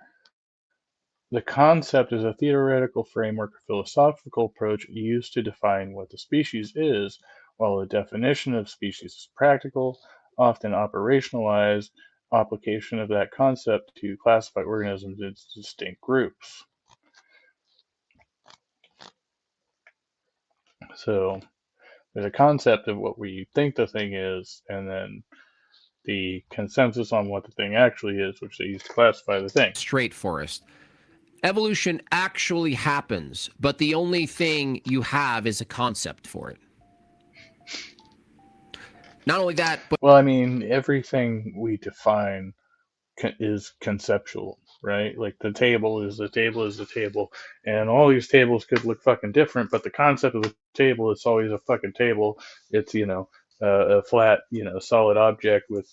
The concept is a theoretical framework or philosophical approach used to define what the species is, while the definition of species is practical, often operationalized application of that concept to classify organisms into distinct groups. So there's a concept of what we think the thing is, and then the consensus on what the thing actually is, which they use to classify the thing. Straight, Forrest. Evolution actually happens, but the only thing you have is a concept for it. Not only that, but... Well, I mean, everything we define is conceptual, right? Like the table is the table is the table, and all these tables could look fucking different, but the concept of the table, it's always a fucking table. It's, a flat, solid object with,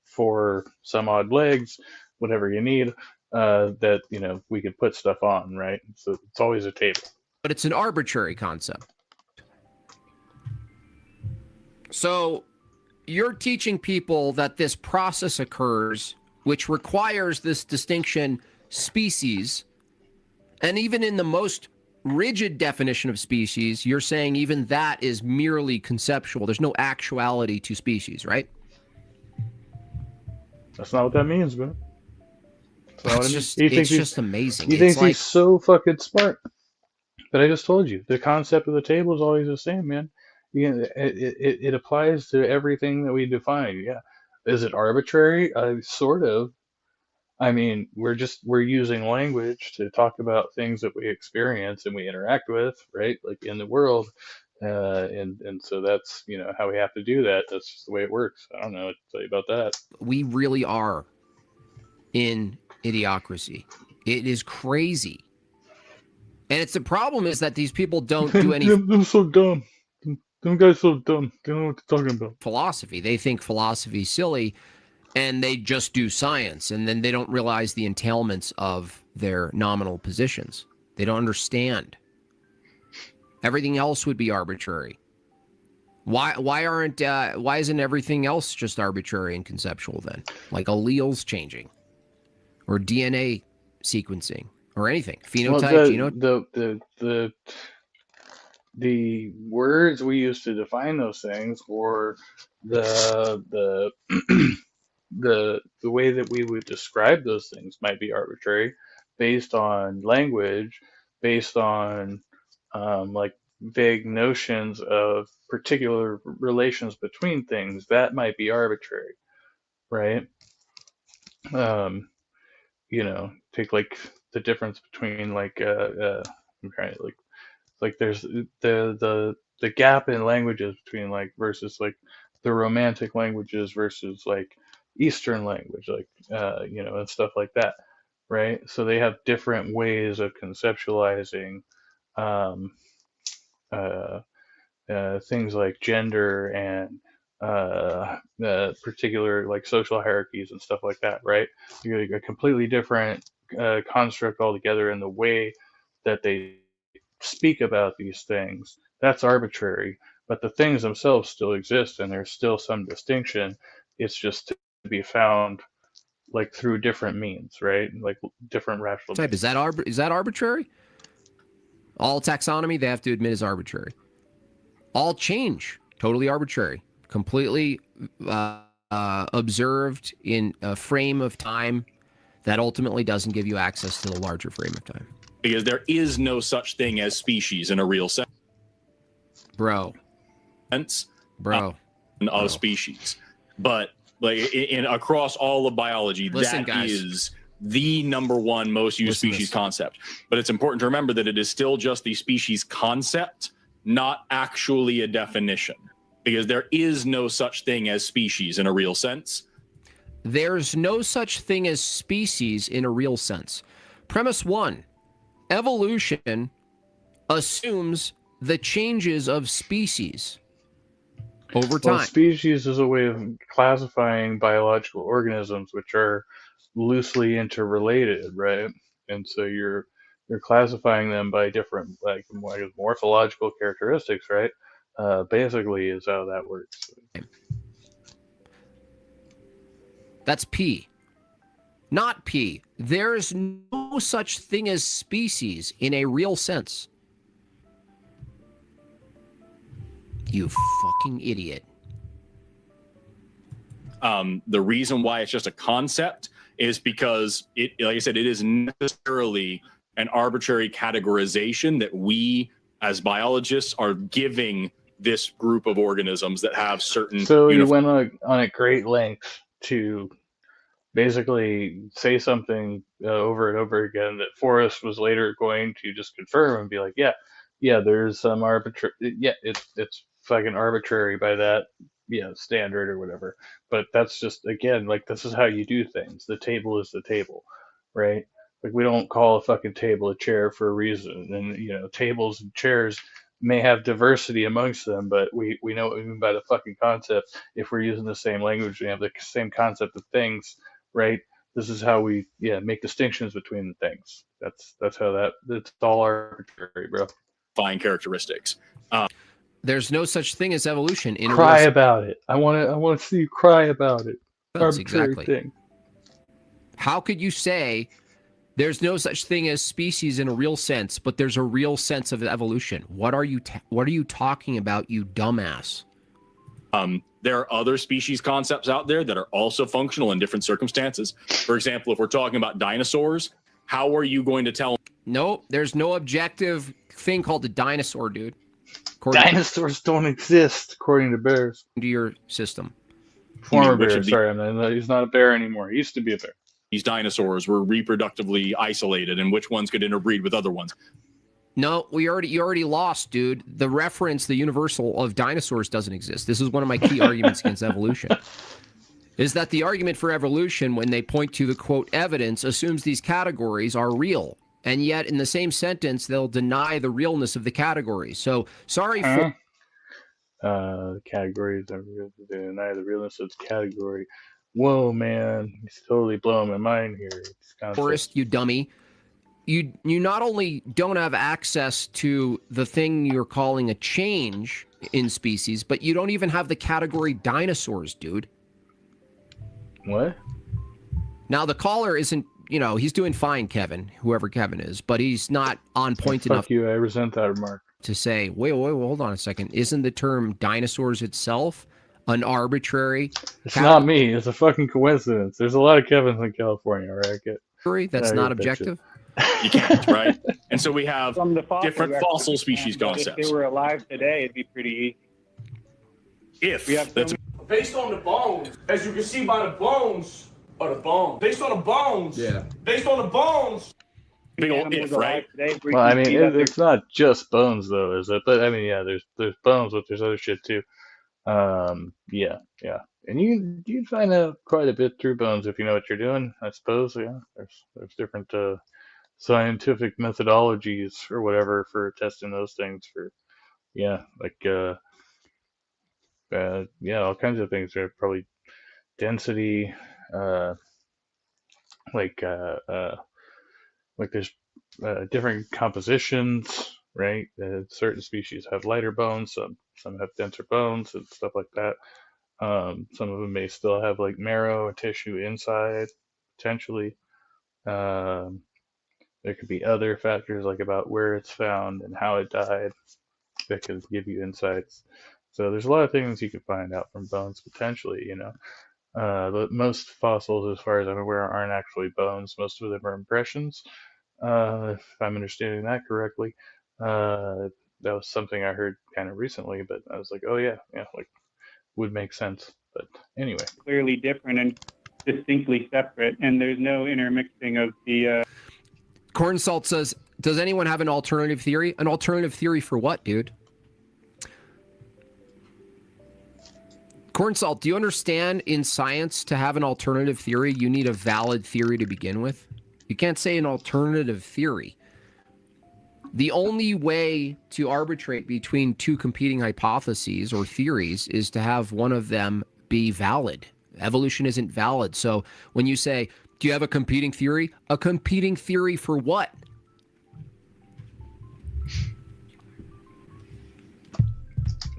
4 some odd legs, whatever you need, that, we can put stuff on, right? So it's always a table. But it's an arbitrary concept. So you're teaching people that this process occurs, which requires this distinction, species, and even in the most rigid definition of species, you're saying even that is merely conceptual. There's no actuality to species, right? That's not what that means, man. It's just amazing. He thinks he's so fucking smart. But I just told you, the concept of the table is always the same, man. It applies to everything that we define. Yeah. Is it arbitrary? Sort of. I mean, we're using language to talk about things that we experience and we interact with, right? Like in the world. And so that's, how we have to do that. That's just the way it works. I don't know what to tell you about that. We really are in idiocracy. It is crazy. And the problem is that these people don't do any... They're so dumb. Them guys so dumb. They don't know what they're talking about. Philosophy. They think philosophy is silly, and they just do science, and then they don't realize the entailments of their nominal positions. They don't understand. Everything else would be arbitrary. Why isn't everything else just arbitrary and conceptual then? Like alleles changing, or DNA sequencing, or anything. Well, Phenotype, genotype. the words we use to define those things, or the the way that we would describe those things might be arbitrary, based on language, based on like vague notions of particular relations between things. That might be arbitrary, right? You know, take like the difference between like I'm trying to like there's the gap in languages between like versus like the romantic languages versus like Eastern language, like you know, and stuff like that, right? So they have different ways of conceptualizing um, uh, things like gender and particular like social hierarchies and stuff like that, right? You get a completely different construct altogether in the way that they speak about these things. That's arbitrary, but the things themselves still exist, and there's still some distinction. It's just to be found like through different means, right? Like different rational. Type is that arbitrary? All taxonomy they have to admit is arbitrary. All change totally arbitrary, completely observed in a frame of time that ultimately doesn't give you access to the larger frame of time. Because there is no such thing as species in a real sense. Bro. Of species. But like in across all of biology, Listen, that guys. is the number one most used species concept. But it's important to remember that it is still just the species concept, not actually a definition. Because there is no such thing as species in a real sense. There's no such thing as species in a real sense. Premise 1. Evolution assumes the changes of species over time. Well, species is a way of classifying biological organisms, which are loosely interrelated, right? And so you're classifying them by different like morphological characteristics, right? Basically, is how that works. That's P. Not P. There is no such thing as species in a real sense. You fucking idiot. The reason why it's just a concept is because it, like I said, it is necessarily an arbitrary categorization that we as biologists are giving this group of organisms that have certain. So you went on a great length to basically say something over and over again that Forrest was later going to just confirm and be like, yeah, there's some arbitrary, it's fucking arbitrary by that, standard or whatever. But that's just, again, like, this is how you do things. The table is the table, right? Like, we don't call a fucking table a chair for a reason. And, tables and chairs may have diversity amongst them, but we know what we mean by the fucking concept. If we're using the same language, we have the same concept of things, right? This is how we make distinctions between the things. That's how it's all arbitrary, bro. Fine characteristics. There's no such thing as evolution in Cry about it. I want to see you cry about it. That's Arbitrary exactly. thing. How could you say there's no such thing as species in a real sense, but there's a real sense of evolution? What are you talking about, you dumbass? There are other species concepts out there that are also functional in different circumstances. For example, if we're talking about dinosaurs, how are you going to tell? Nope, there's no objective thing called a dinosaur, dude. Dinosaurs don't exist, according to bears. To your system. Former bear. Sorry, he's not a bear anymore. He used to be a bear. These dinosaurs were reproductively isolated, and which ones could interbreed with other ones? No, you already lost, dude. The reference, the universal of dinosaurs doesn't exist. This is one of my key arguments against evolution. Is that the argument for evolution, when they point to the quote evidence, assumes these categories are real. And yet, in the same sentence, they'll deny the realness of the categories. So, sorry for... categories are real. They deny the realness of the category. Whoa, man. He's totally blowing my mind here. Forrest, you dummy. You not only don't have access to the thing you're calling a change in species, but you don't even have the category dinosaurs, dude. What? Now, the caller isn't you know, he's doing fine, Kevin, whoever Kevin is, but he's not on point enough Fuck you, I resent that remark. to say, wait, hold on a second. Isn't the term dinosaurs itself an arbitrary It's not me. It's a fucking coincidence. There's a lot of Kevins in California, all right? category that's not objective? You can't, right? And so we have From the fossil different record, fossil species but concepts. If they were alive today, it'd be pretty easy. If We have that's Based on the bones, as you can see by the bones, or the bones. Based on the bones. Yeah. Based on the bones. big old Animals if, right? alive today, we Well, I can mean, see that it's not just bones, though, is it? But I mean, yeah, there's bones, but there's other shit too. Yeah, and you can find out quite a bit through bones if you know what you're doing. I suppose, yeah. There's different scientific methodologies or whatever for testing those things. For like all kinds of things. There probably density, like there's different compositions, right? Certain species have lighter bones, some have denser bones and stuff like that. Some of them may still have like marrow and tissue inside, potentially. There could be other factors like about where it's found and how it died that could give you insights. So there's a lot of things you can find out from bones potentially, you know. But most fossils, as far as I'm aware, aren't actually bones. Most of them are impressions, if I'm understanding that correctly. That was something I heard kind of recently, but I was like, oh yeah, like would make sense. But anyway, clearly different and distinctly separate, and there's no intermixing of the. Corn Salt says, does anyone have an alternative theory? An alternative theory for what, dude? Corn Salt, do you understand in science to have an alternative theory, you need a valid theory to begin with? You can't say an alternative theory. The only way to arbitrate between two competing hypotheses or theories is to have one of them be valid. Evolution isn't valid. So when you say, do you have a competing theory? A competing theory for what?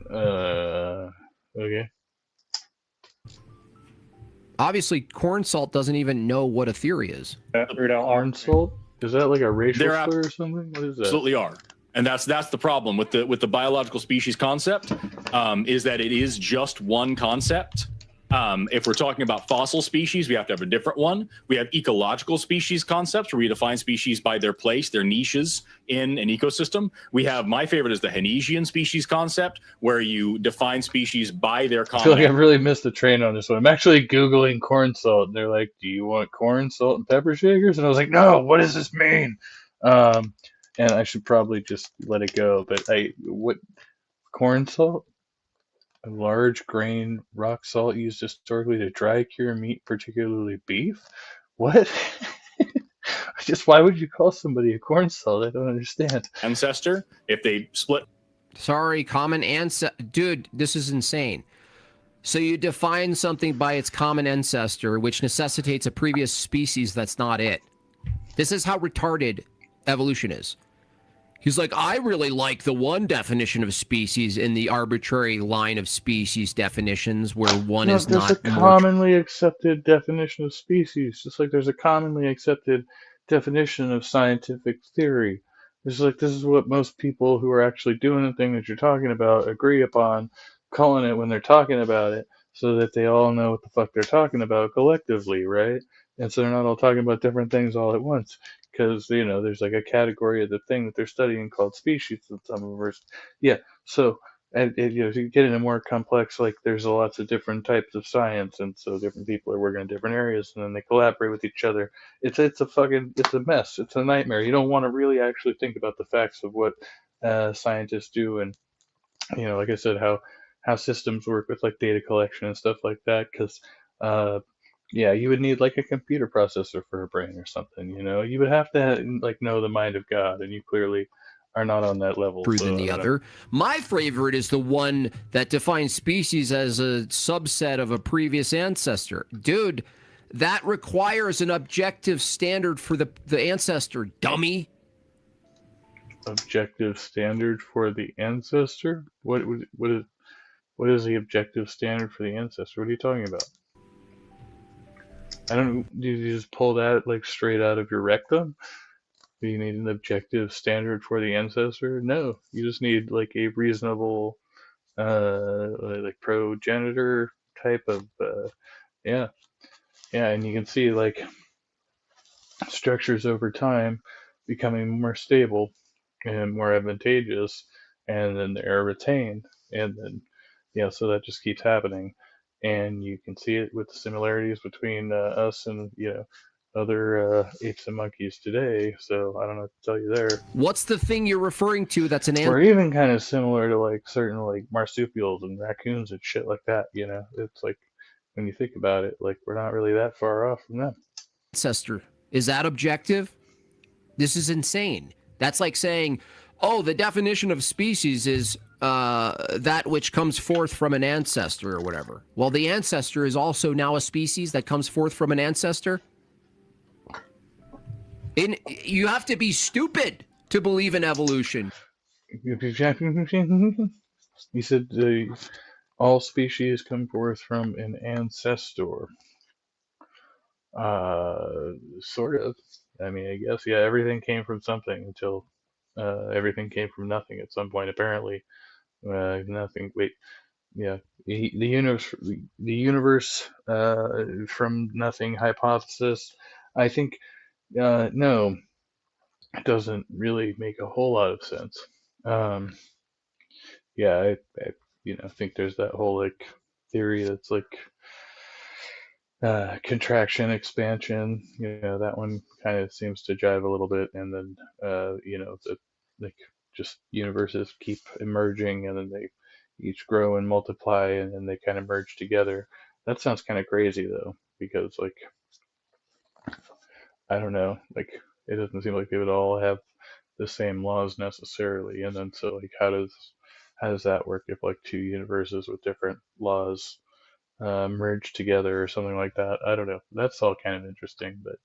okay. Obviously, Corn Salt doesn't even know what a theory is. Corn Salt? Is that like a racial slur or something? What is that? Absolutely are. And that's the problem with the biological species concept, is that it is just one concept. If we're talking about fossil species, we have to have a different one. We have ecological species concepts where we define species by their place, their niches in an ecosystem. We have, my favorite is the Hanesian species concept, where you define species by their I common. feel like I've really missed the train on this one. I'm actually Googling corn salt, and they're like, do you want corn, salt, and pepper shakers? And I was like, no, what does this mean? And I should probably just let it go. But what corn salt? A large grain rock salt used historically to dry cure meat, particularly beef? What? Why would you call somebody a corn salt? I don't understand. Ancestor, if they split. Sorry, common ancestor. Dude, this is insane. So you define something by its common ancestor, which necessitates a previous species that's not it. This is how retarded evolution is. He's like, I really like the one definition of species in the arbitrary line of species definitions where one is not. There's a commonly accepted definition of species, just like there's a commonly accepted definition of scientific theory. It's like this is what most people who are actually doing the thing that you're talking about agree upon, calling it when they're talking about it, so that they all know what the fuck they're talking about collectively, right? And so they're not all talking about different things all at once. Because, there's like a category of the thing that they're studying called species, and some of them are, so, and to get into more complex, like there's lots of different types of science, and so different people are working in different areas, and then they collaborate with each other. It's a mess. It's a nightmare. You don't want to really actually think about the facts of what scientists do, and, like I said, how systems work with like data collection and stuff like that, because, you would need like a computer processor for a brain or something, You would have to like know the mind of God, and you clearly are not on that level. Than the other. My favorite is the one that defines species as a subset of a previous ancestor. Dude, that requires an objective standard for the ancestor, dummy. Objective standard for the ancestor? What is the objective standard for the ancestor? What are you talking about? I don't know. Do you just pull that like straight out of your rectum? Do you need an objective standard for the ancestor? No, you just need like a reasonable, like progenitor type of, yeah, yeah, and you can see like structures over time becoming more stable and more advantageous, and then they're retained, and then yeah, so that just keeps happening, and you can see it with the similarities between us and other apes and monkeys today. So I don't know what to tell you there. What's the thing you're referring to that's an We're even kind of similar to like certain like marsupials and raccoons and shit like that. It's like when you think about it, like we're not really that far off from them. ancestor? Is that objective? This is insane. That's like saying, oh, the definition of species is that which comes forth from an ancestor or whatever. Well, the ancestor is also now a species that comes forth from an ancestor. You have to be stupid to believe in evolution. You said all species come forth from an ancestor. Sort of. I mean, I guess, yeah, everything came from something until everything came from nothing at some point, apparently. Nothing, wait, yeah. The universe from nothing hypothesis. I think, no, it doesn't really make a whole lot of sense. Yeah, I think there's that whole like theory that's like contraction, expansion. That one kind of seems to jive a little bit, and then the like just universes keep emerging, and then they each grow and multiply, and then they kind of merge together. That sounds kind of crazy though, because like I don't know, like it doesn't seem like they would all have the same laws necessarily, and then so like how does that work if like two universes with different laws merge together or something like that? I don't know. That's all kind of interesting, but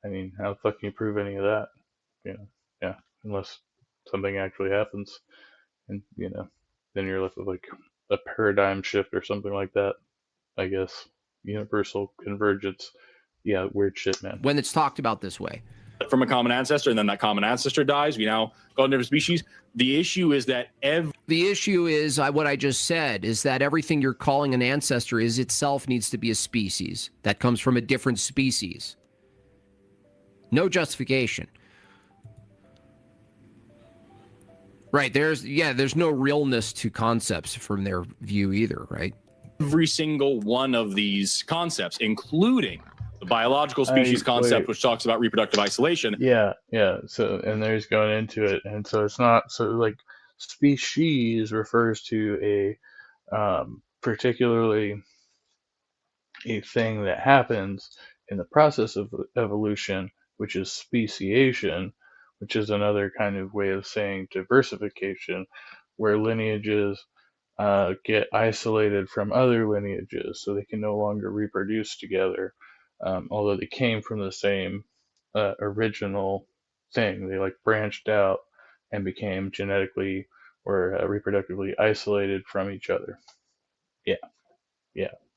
I mean, how the fuck can you prove any of that? Yeah, unless something actually happens, and then you're left with like a paradigm shift or something like that. I guess universal convergence. Yeah, weird shit, man. When it's talked about this way. From a common ancestor, and then that common ancestor dies. We now go to different species. The issue is that the issue is what I just said is that everything you're calling an ancestor is itself needs to be a species that comes from a different species. No justification. Right. There's no realness to concepts from their view either, right? Every single one of these concepts, including the biological species concept, which talks about reproductive isolation. Yeah. So, and there's going into it, and so it's not so like species refers to a particularly a thing that happens in the process of evolution, which is speciation, which is another kind of way of saying diversification, where lineages get isolated from other lineages, so they can no longer reproduce together. Although they came from the same original thing, they like branched out and became genetically or reproductively isolated from each other. Yeah,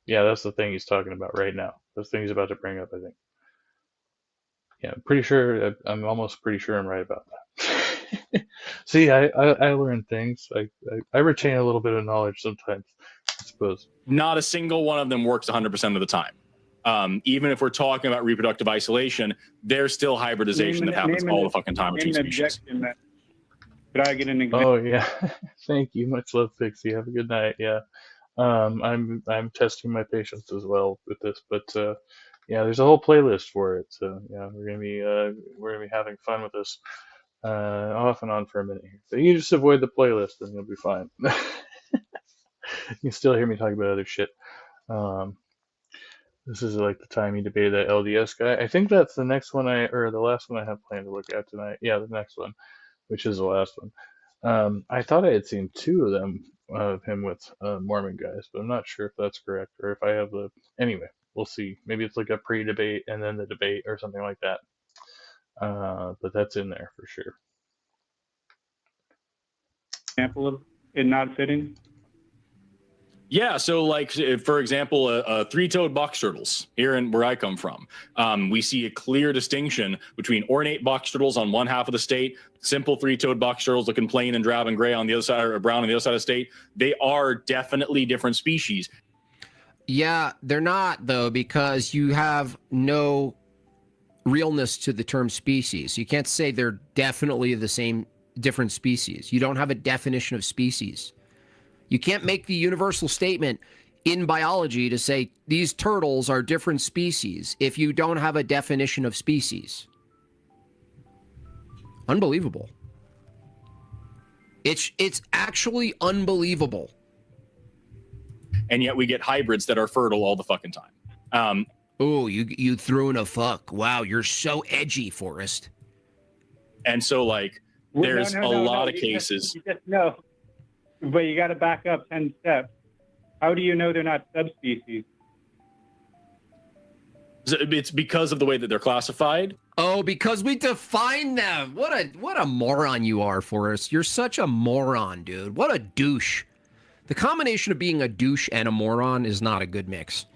that's the thing he's talking about right now. That's the thing he's about to bring up, I think. Yeah, I'm almost pretty sure I'm right about that. See, I learn things. I retain a little bit of knowledge sometimes, I suppose. Not a single one of them works 100% of the time. Even if we're talking about reproductive isolation, there's still hybridization that happens all the fucking time between species. Could I get an example? Oh yeah, thank you. Much love, Pixie. Have a good night. Yeah, I'm testing my patience as well with this, but yeah, there's a whole playlist for it. So yeah, we're gonna be having fun with this off and on for a minute here. So you just avoid the playlist and you'll be fine. You can still hear me talk about other shit. This is like the time you debate that LDS guy. I think that's the next one or the last one I have planned to look at tonight. Yeah, the next one, which is the last one. I thought I had seen two of them of him with Mormon guys, but I'm not sure if that's correct or if I have the. Anyway, we'll see. Maybe it's like a pre-debate and then the debate or something like that. But that's in there for sure. Example of it not fitting. Yeah, so like for example, a three-toed box turtles here in where I come from, we see a clear distinction between ornate box turtles on one half of the state, simple three-toed box turtles looking plain and drab and gray on the other side, or brown on the other side of the state. They are definitely different species. Yeah, they're not though, because you have no realness to the term species. You can't say they're definitely the same different species. You don't have a definition of species. You can't make the universal statement in biology to say these turtles are different species if you don't have a definition of species. Unbelievable. It's actually unbelievable. And yet we get hybrids that are fertile all the fucking time. Oh, you threw in a fuck. Wow, you're so edgy, Forrest. And so like there's a lot of cases. No. But you got to back up 10 steps. How do you know they're not subspecies? It's because of the way that they're classified. Oh, because we define them. What a moron you are, Forrest. You're such a moron, dude. What a douche. The combination of being a douche and a moron is not a good mix.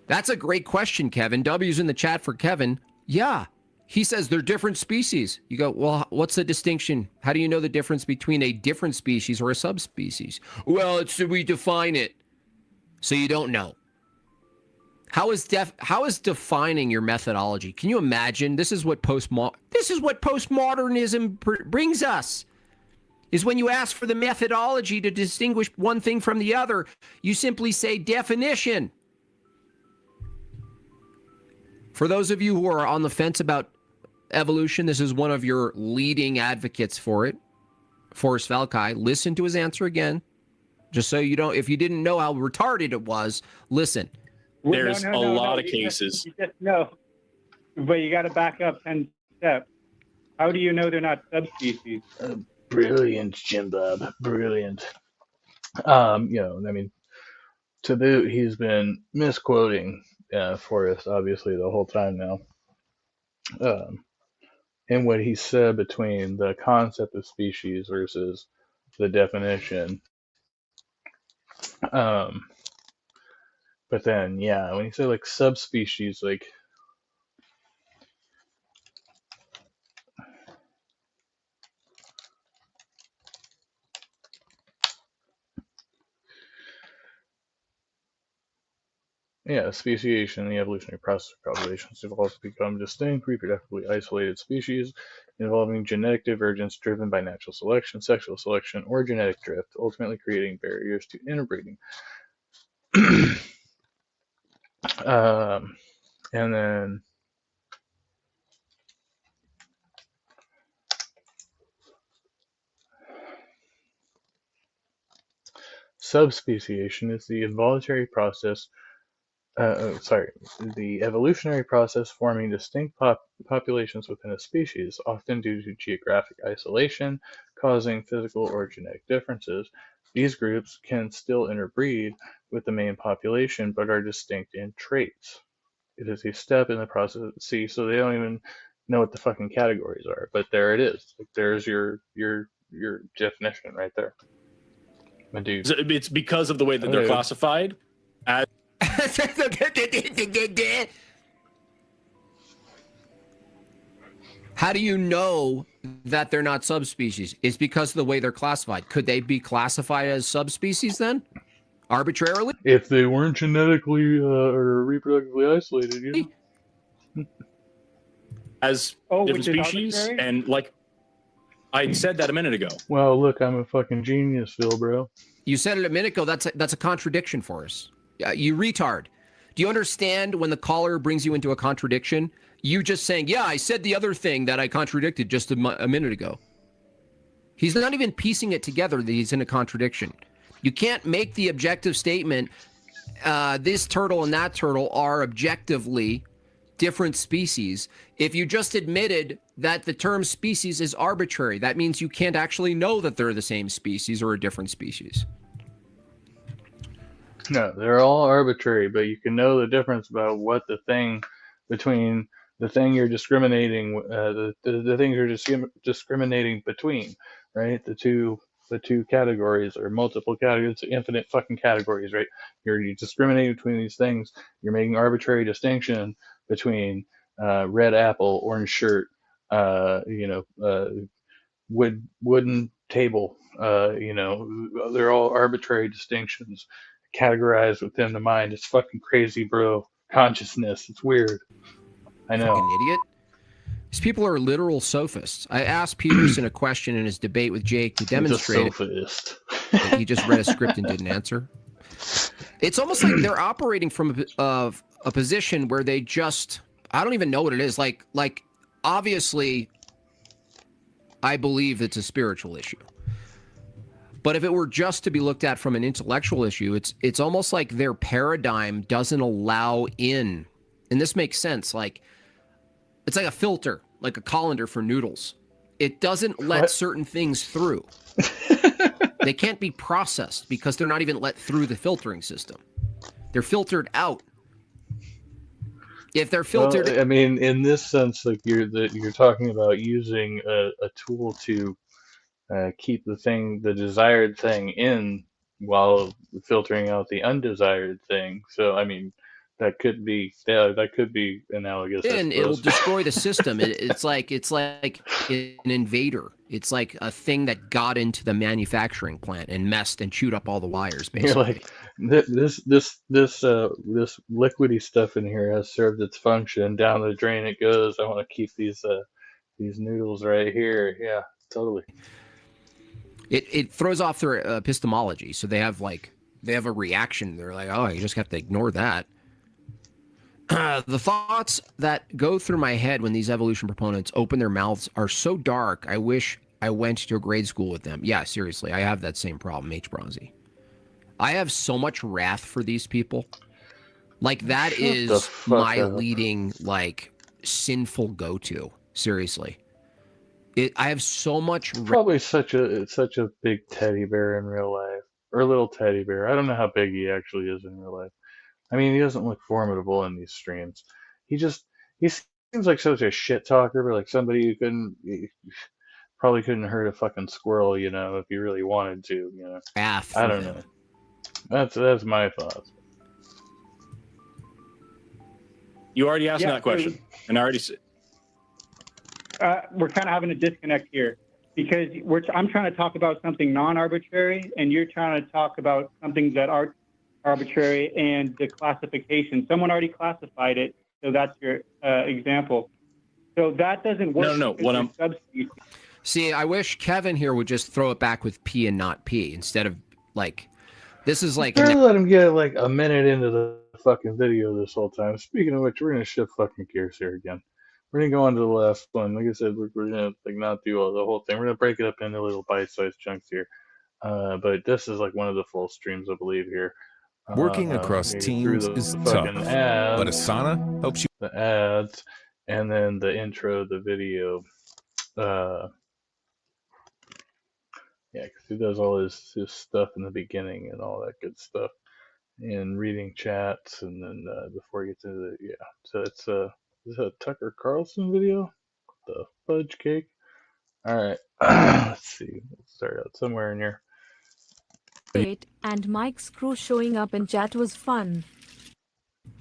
That's a great question, Kevin. W's in the chat for Kevin. Yeah. He says they're different species. You go, well, what's the distinction? How do you know the difference between a different species or a subspecies? Well, we define it. So you don't know. How is defining your methodology? Can you imagine? This is what postmodernism brings us. Is when you ask for the methodology to distinguish one thing from the other, you simply say definition. For those of you who are on the fence about evolution, this is one of your leading advocates for it, Forrest Valkai. Listen to his answer again, just so you don't. If you didn't know how retarded it was, listen. There's a lot of cases. No, but you got to back up 10 steps. How do you know they're not subspecies? Brilliant, Jim Bob. Brilliant. I mean, to boot, he's been misquoting Forrest obviously the whole time now. And what he said between the concept of species versus the definition. But then, yeah, when you say like subspecies, like speciation, the evolutionary process of populations evolve to become distinct, reproductively isolated species involving genetic divergence driven by natural selection, sexual selection, or genetic drift, ultimately creating barriers to interbreeding. And then subspeciation is the involuntary process, the evolutionary process forming distinct populations within a species, often due to geographic isolation, causing physical or genetic differences. These groups can still interbreed with the main population, but are distinct in traits. It is a step in the process. See, so they don't even know what the fucking categories are, but there it is. Like, there's your definition right there, my dude. It's because of the way that they're classified. How do you know that they're not subspecies? It's because of the way they're classified. Could they be classified as subspecies then? Arbitrarily? If they weren't genetically or reproductively isolated, you know? As different species, and like I said that a minute ago. Well, look, I'm a fucking genius, Phil, bro. You said it a minute ago. That's a contradiction for us. You retard. Do you understand when the caller brings you into a contradiction? You just saying, yeah, I said the other thing that I contradicted just a minute ago. He's not even piecing it together that he's in a contradiction. You can't make the objective statement, this turtle and that turtle are objectively different species. If you just admitted that the term species is arbitrary, that means you can't actually know that they're the same species or a different species. No, they're all arbitrary, but you can know the difference about what the thing between the thing you're discriminating, the things you're discriminating between, right? The two the two categories or multiple categories, infinite fucking categories, right? You're discriminating between these things. You're making arbitrary distinction between red apple, orange shirt, wooden table. They're all arbitrary distinctions categorized within the mind. It's fucking crazy, bro. Consciousness. It's weird. I know. Fucking idiot. These people are literal sophists. I asked Peterson a question in his debate with Jake to demonstrate He's a sophist. He just read a script and didn't answer. It's almost like they're operating from a position where they just, I don't even know what it is. Like obviously, I believe it's a spiritual issue. But if it were just to be looked at from an intellectual issue, it's almost like their paradigm doesn't allow in, and this makes sense, like it's like a filter, like a colander for noodles. It doesn't let certain things through. They can't be processed because they're not even let through the filtering system. They're filtered out. If they're filtered, well, I mean, in this sense, like you're talking about using a tool to keep the desired thing in while filtering out the undesired thing. So, I mean, that could be analogous. and it'll destroy the system. It's like an invader. It's like a thing that got into the manufacturing plant and messed and chewed up all the wires. Basically, You're like, this liquidy stuff in here has served its function. Down the drain it goes. I want to keep these noodles right here. Yeah, totally. It throws off their epistemology. So they have a reaction. They're like, oh, you just have to ignore that. The thoughts that go through my head when these evolution proponents open their mouths are so dark, I wish I went to a grade school with them. Yeah, seriously, I have that same problem, H. Bronzy. I have so much wrath for these people. Like, that is my leading, sinful go-to. Seriously. I have so much... Probably such a big teddy bear in real life. Or a little teddy bear. I don't know how big he actually is in real life. I mean, he doesn't look formidable in these streams. He seems like such a shit talker, but like somebody who probably couldn't hurt a fucking squirrel, if he really wanted to, I don't know. That's my thoughts. You already asked me that question, and I already said. We're kind of having a disconnect here because I'm trying to talk about something non-arbitrary, and you're trying to talk about something that are arbitrary and the classification. Someone already classified it, so that's your example. So that doesn't work. No. What I'm See, I wish Kevin here would just throw it back with P and not P instead of this is like. Let him get like a minute into the fucking video this whole time. Speaking of which, we're gonna shift fucking gears here again. We're gonna go on to the last one. Like I said, we're gonna not do the whole thing. We're gonna break it up into little bite-sized chunks here. But this is like one of the full streams, I believe here. Working across teams is tough, but Asana helps you. The ads, and then the intro, the video. Because he does all his stuff in the beginning and all that good stuff, and reading chats, and then before he gets into so it's is it a Tucker Carlson video? The fudge cake. All right, let's see. We'll start out somewhere in here. And Mike's crew showing up in chat was fun.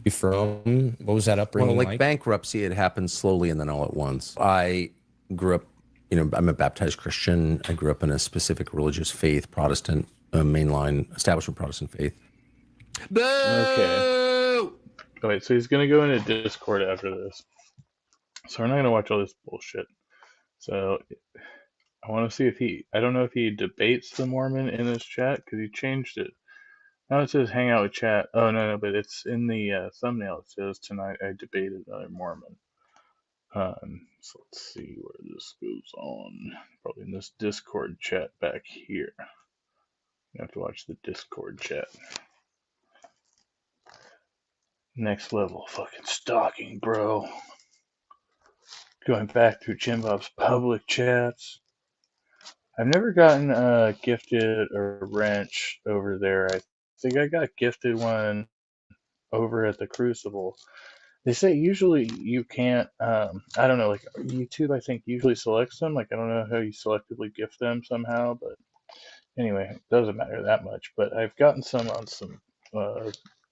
From what was that upbringing like bankruptcy, it happens slowly and then all at once. I grew up, I'm a baptized Christian. I grew up in a specific religious faith, Protestant, mainline establishment Protestant faith. Boo! Okay. Oh, wait, so he's gonna go into Discord after this. So we're not gonna watch all this bullshit. So I want to see if I don't know if he debates the Mormon in his chat because he changed it. Now it says hang out with chat. Oh, no, but it's in the thumbnail. It says tonight I debated another Mormon. So let's see where this goes on. Probably in this Discord chat back here. You have to watch the Discord chat. Next level fucking stalking, bro. Going back through Jim Bob's public chats. I've never gotten gifted a wrench over there. I think I got gifted one over at the Crucible. They say usually you can't, I don't know, like YouTube I think usually selects them. Like I don't know how you selectively gift them somehow, but anyway, it doesn't matter that much. But I've gotten some on some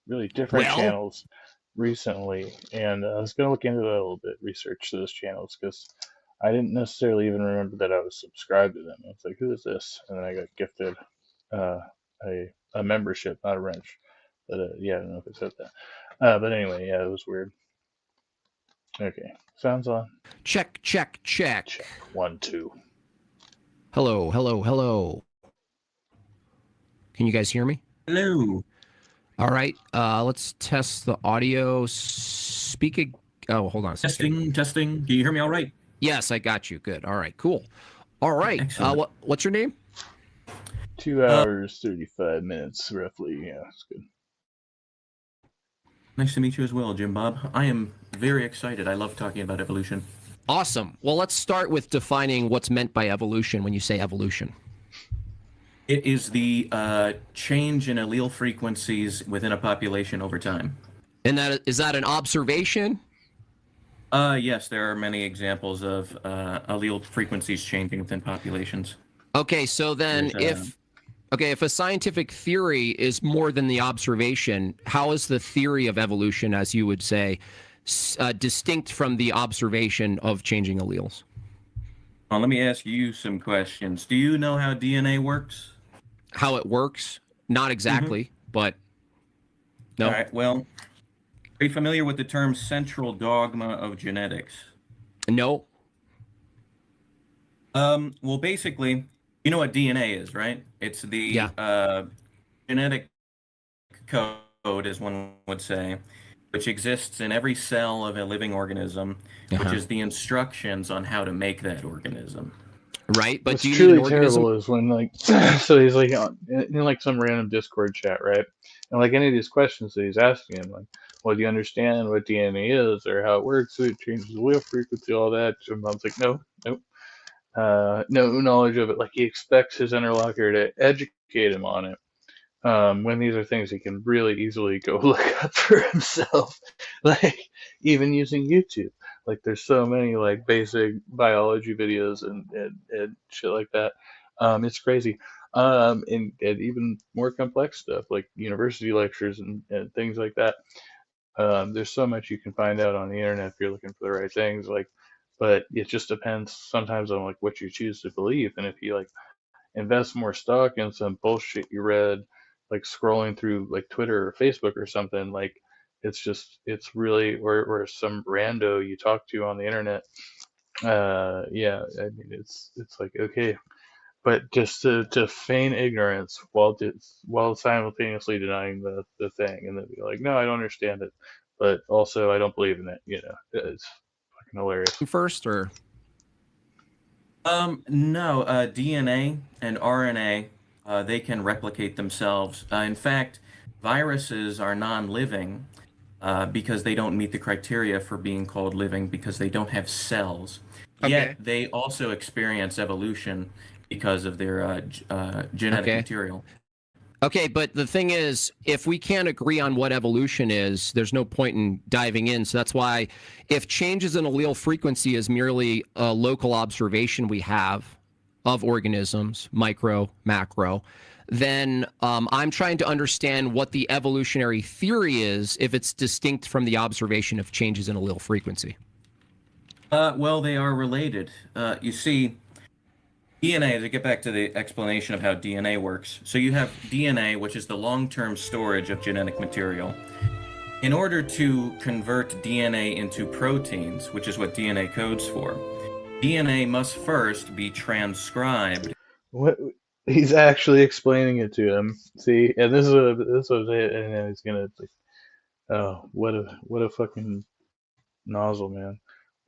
really different channels recently, and I was going to look into that a little bit, research those channels, because I didn't necessarily even remember that I was subscribed to them. I was like, who is this? And then I got gifted a membership, not a wrench. But yeah, I don't know if it said that. But anyway, yeah, it was weird. Okay, sounds on. Check. 1, 2. Hello. Can you guys hear me? Hello. All right. Let's test the audio. Oh, hold on a second. Testing. Can you hear me all right? Yes, I got you. Good. All right. Cool. All right. What's your name? 2 hours, 35 minutes, roughly. Yeah, it's good. Nice to meet you as well, Jim Bob. I am very excited. I love talking about evolution. Awesome. Well, let's start with defining what's meant by evolution when you say evolution. It is the change in allele frequencies within a population over time. And is that an observation? Yes, there are many examples of allele frequencies changing within populations. Okay, so then if a scientific theory is more than the observation, how is the theory of evolution, as you would say, distinct from the observation of changing alleles? Well, let me ask you some questions. Do you know how DNA works? How it works? Not exactly, but no. All right, well, are you familiar with the term central dogma of genetics? No. Well, basically, you know what DNA is, right? It's the genetic code, as one would say, which exists in every cell of a living organism, which is the instructions on how to make that organism. Right, but what's truly terrible is when so he's like in like some random Discord chat, right? And like any of these questions that he's asking him, like, well, do you understand what DNA is or how it works? It changes the allele frequency, all that. And Mom's like, nope. No knowledge of it. Like he expects his interlocutor to educate him on it. When these are things he can really easily go look up for himself, like even using YouTube. Like there's so many like basic biology videos and shit like that. It's crazy. And even more complex stuff like university lectures and things like that. There's so much you can find out on the internet if you're looking for the right things. Like, but it just depends sometimes on like what you choose to believe. And if you like invest more stock in some bullshit you read, like scrolling through like Twitter or Facebook or something, like it's really or some rando you talk to on the internet. Yeah, I mean it's like okay, but just to feign ignorance while simultaneously denying the thing, and then be like, no, I don't understand it, but also I don't believe in it. You know, it's fucking hilarious. First or no, DNA and RNA, they can replicate themselves. In fact, viruses are non-living because they don't meet the criteria for being called living because they don't have cells. Okay. Yet they also experience evolution because of their genetic material. Okay, but the thing is, if we can't agree on what evolution is, there's no point in diving in. So that's why if changes in allele frequency is merely a local observation we have of organisms, micro, macro, then I'm trying to understand what the evolutionary theory is if it's distinct from the observation of changes in allele frequency. Well, they are related. You see, DNA, to get back to the explanation of how DNA works. So you have DNA, which is the long-term storage of genetic material. In order to convert DNA into proteins, which is what DNA codes for, DNA must first be transcribed. What he's actually explaining it to him. See, and this was it, and then he's gonna like, oh, what a fucking nozzle, man.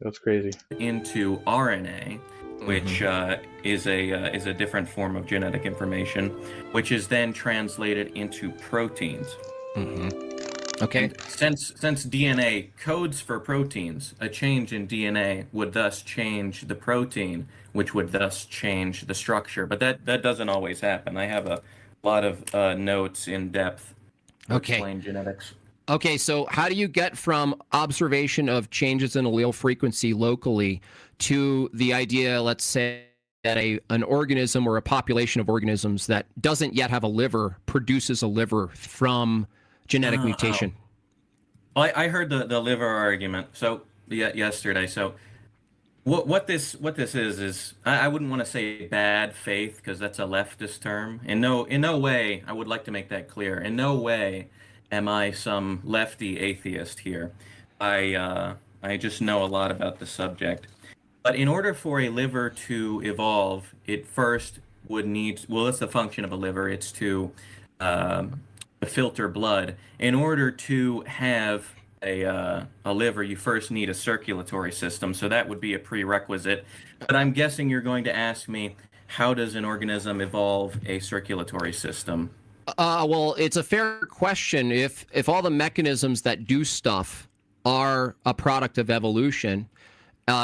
That's crazy. Into RNA, which is a different form of genetic information, which is then translated into proteins. Okay. And since DNA codes for proteins, a change in DNA would thus change the protein, which would thus change the structure. But that doesn't always happen. I have a lot of notes in depth to explain genetics. Okay, so how do you get from observation of changes in allele frequency locally to the idea, let's say, an organism or a population of organisms that doesn't yet have a liver produces a liver from genetic mutation. Well, I heard the liver argument yesterday. So what this is I wouldn't want to say bad faith, because that's a leftist term. In no way, I would like to make that clear. In no way am I some lefty atheist here. I just know a lot about the subject. But in order for a liver to evolve, it first would need, well, it's the function of a liver. It's to filter blood. In order to have a liver, you first need a circulatory system. So that would be a prerequisite. But I'm guessing you're going to ask me, how does an organism evolve a circulatory system? Well, it's a fair question. If all the mechanisms that do stuff are a product of evolution,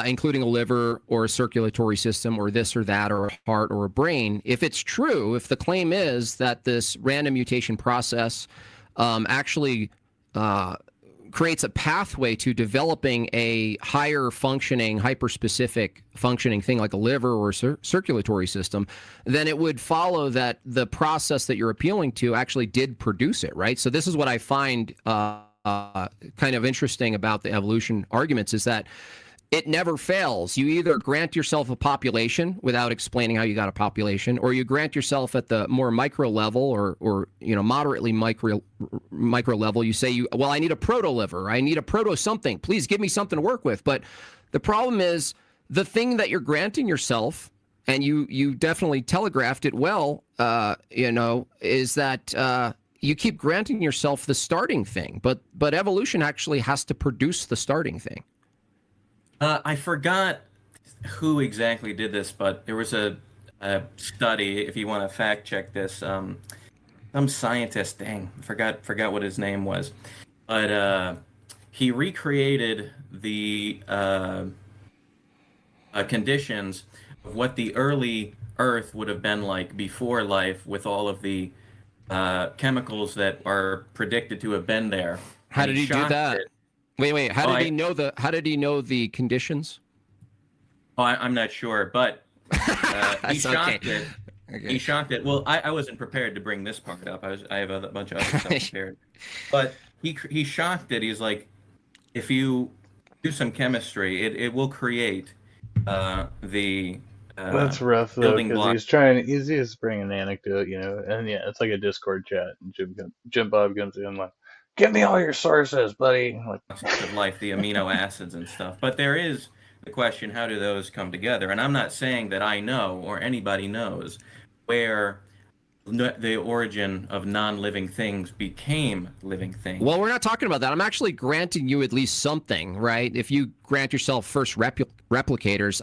including a liver or a circulatory system or this or that or a heart or a brain, if it's true, if the claim is that this random mutation process actually creates a pathway to developing a higher functioning, hyperspecific functioning thing like a liver or circulatory system, then it would follow that the process that you're appealing to actually did produce it, right? So this is what I find kind of interesting about the evolution arguments, is that it never fails. You either grant yourself a population without explaining how you got a population, or you grant yourself at the more micro level or moderately micro level. You say, well, I need a proto liver. I need a proto something. Please give me something to work with. But the problem is the thing that you're granting yourself, and you definitely telegraphed it well, is that you keep granting yourself the starting thing. But evolution actually has to produce the starting thing. I forgot who exactly did this, but there was a study, if you want to fact check this, some scientist, dang, forgot what his name was, but he recreated the conditions of what the early Earth would have been like before life, with all of the chemicals that are predicted to have been there. How did he do that? Wait. How did he know the conditions? Oh, I'm not sure, but he shocked it. Okay. He shocked it. Well, I wasn't prepared to bring this part up. I have a bunch of other stuff prepared. But he shocked it. He's like, if you do some chemistry, it will create the that's rough though, because he's bringing an anecdote, and yeah, it's like a Discord chat. And Jim Bob comes in like, give me all your sources, buddy. Of life, the amino acids and stuff. But there is the question, how do those come together? And I'm not saying that I know or anybody knows where the origin of non-living things became living things. Well, we're not talking about that. I'm actually granting you at least something, right? If you grant yourself first replicators,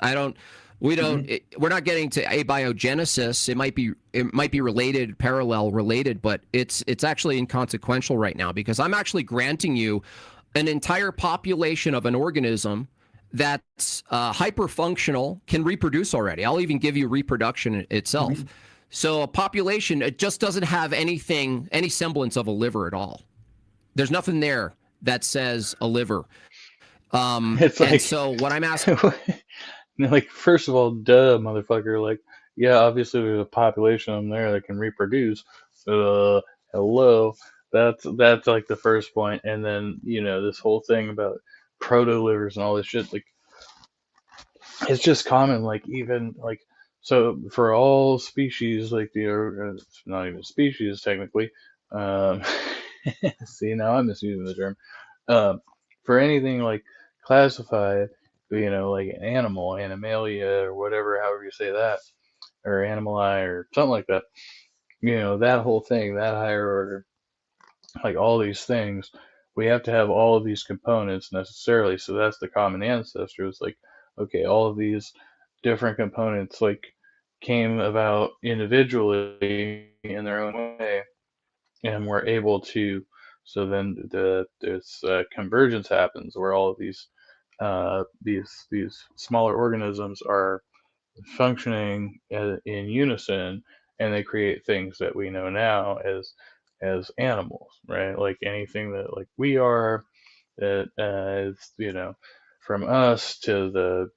we're not getting to abiogenesis. It might be related, parallel related, but it's actually inconsequential right now, because I'm actually granting you an entire population of an organism that's hyperfunctional, can reproduce already. I'll even give you reproduction itself. Mm-hmm. So a population, it just doesn't have any semblance of a liver at all. There's nothing there that says a liver. So what I'm asking. Like, first of all, duh, motherfucker. Like, yeah, obviously there's a population of them there that can reproduce. Hello. That's like the first point. And then, this whole thing about proto livers and all this shit, like, it's just common. Like, even like, so for all species, like it's not even species technically. See, now I'm misusing the term. For anything like classified, like an animal, animalia, or whatever, however you say that, or animali, or something like that. That whole thing, that higher order, like all these things, we have to have all of these components necessarily. So that's the common ancestor. It's like, okay, all of these different components like came about individually in their own way, and we're able to. So then this convergence happens where all of these smaller organisms are functioning in unison, and they create things that we know now as animals, right? Like anything that like we are, that is from us to the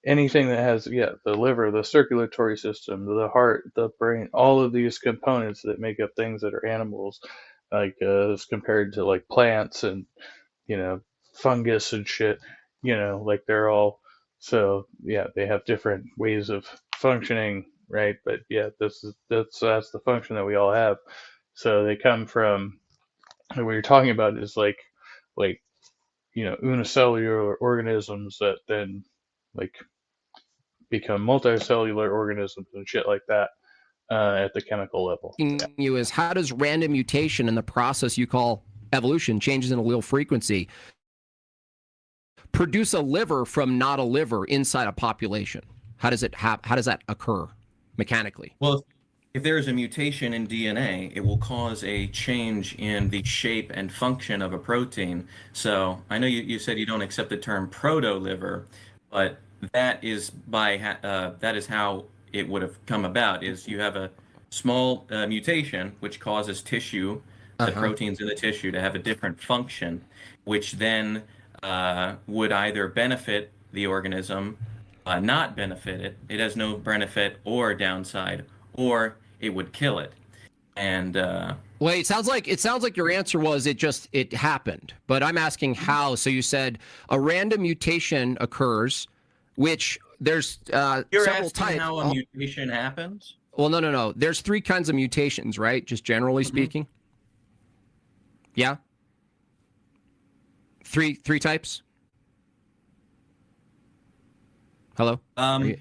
anything that has the liver, the circulatory system, the heart, the brain, all of these components that make up things that are animals, like as compared to like plants and fungus and shit, like they're all, so they have different ways of functioning, right? But that's the function that we all have. So they come from, what you're talking about is like unicellular organisms that then like become multicellular organisms and shit like that at the chemical level. You is, how does random mutation in the process you call evolution, changes in allele frequency, produce a liver from not a liver inside a population? How does that occur mechanically? Well, if there is a mutation in DNA, it will cause a change in the shape and function of a protein. So I know you said you don't accept the term proto-liver, but that is how it would have come about. Is you have a small mutation which causes tissue, the proteins in the tissue, to have a different function, which then would either benefit the organism, not benefit it. It has no benefit or downside, or it would kill it. And well, it sounds like your answer was it happened. But I'm asking how. So you said a random mutation occurs, which there's you're several asking types. How a mutation happens? Well, no. There's 3 kinds of mutations, right? Just generally speaking. Yeah. Three types. Hello.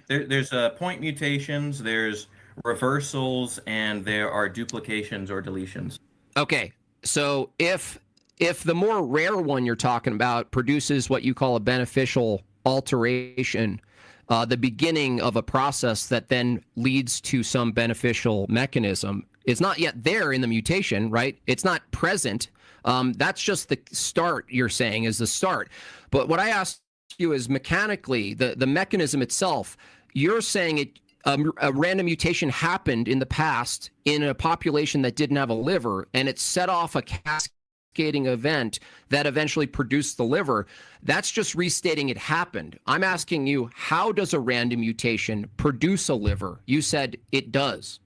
There's point mutations. There's reversals, and there are duplications or deletions. Okay, so if the more rare one you're talking about produces what you call a beneficial alteration, the beginning of a process that then leads to some beneficial mechanism, it's not yet there in the mutation, right? It's not present. That's just the start, you're saying, is the start. But what I asked you is mechanically, the mechanism itself, you're saying a random mutation happened in the past in a population that didn't have a liver, and it set off a cascading event that eventually produced the liver. That's just restating it happened. I'm asking you, how does a random mutation produce a liver? You said it does.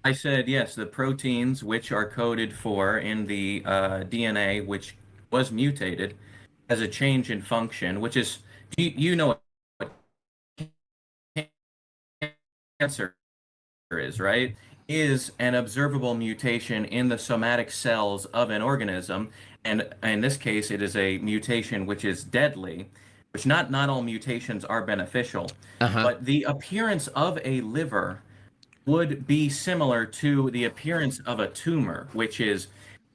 I said yes, the proteins which are coded for in the DNA, which was mutated, has a change in function, which is, you know what cancer is, right? Is an observable mutation in the somatic cells of an organism. And in this case, it is a mutation which is deadly, which not all mutations are beneficial. But the appearance of a liver would be similar to the appearance of a tumor, which is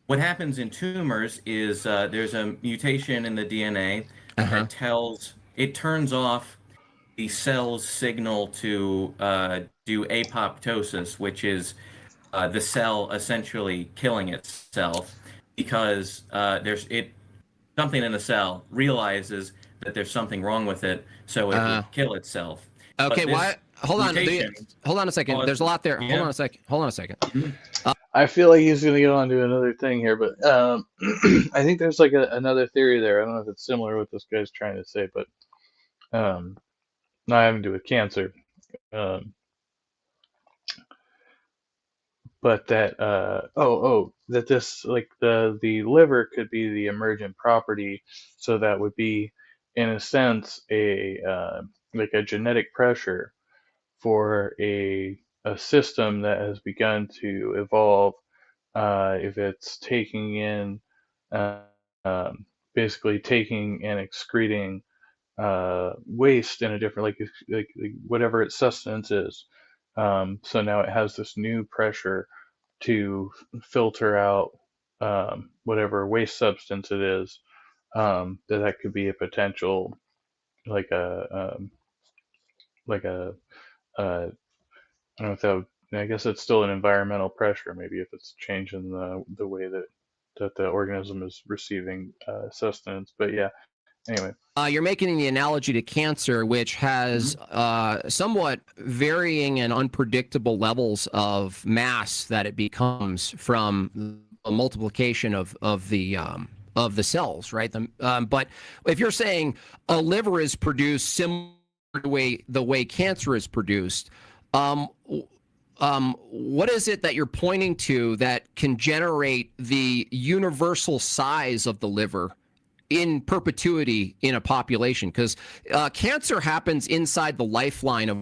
what happens in tumors is there's a mutation in the DNA that turns off the cell's signal to do apoptosis, which is the cell essentially killing itself because something in the cell realizes that there's something wrong with it, so it will kill itself. Okay, hold on a second. There's a lot there. Yeah. Hold on a second. I feel like he's going to get on to another thing here, but I think there's like another theory there. I don't know if it's similar to what this guy's trying to say, but not having to do with cancer. But that that this, like, the liver could be the emergent property, so that would be in a sense like a genetic pressure for a system that has begun to evolve, if it's taking in basically taking and excreting waste in a different, like whatever its sustenance is. So now it has this new pressure to filter out whatever waste substance it is. That could be a potential, like a I don't know if that would, I guess it's still an environmental pressure, maybe, if it's changing the way that the organism is receiving sustenance. But yeah, anyway. You're making the analogy to cancer, which has somewhat varying and unpredictable levels of mass that it becomes from a multiplication of the of the cells, right? But if you're saying a liver is produced similar to the way cancer is produced, what is it that you're pointing to that can generate the universal size of the liver in perpetuity in a population? Because cancer happens inside the lifeline of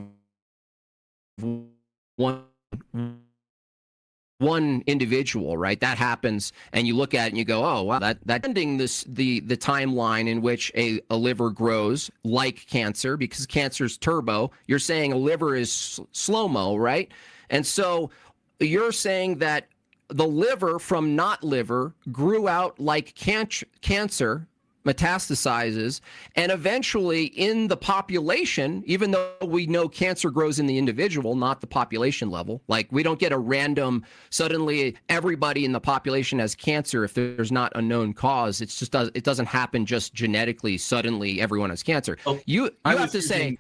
one individual, right? That happens, and you look at it and you go, oh, wow, that ending the timeline in which a liver grows like cancer, because cancer's turbo. You're saying a liver is slow-mo, right? And so you're saying that the liver from not liver grew out like cancer, metastasizes, and eventually in the population, even though we know cancer grows in the individual, not the population level, like we don't get a random, suddenly everybody in the population has cancer if there's not a known cause. It's just it doesn't happen just genetically, suddenly everyone has cancer. You have to say...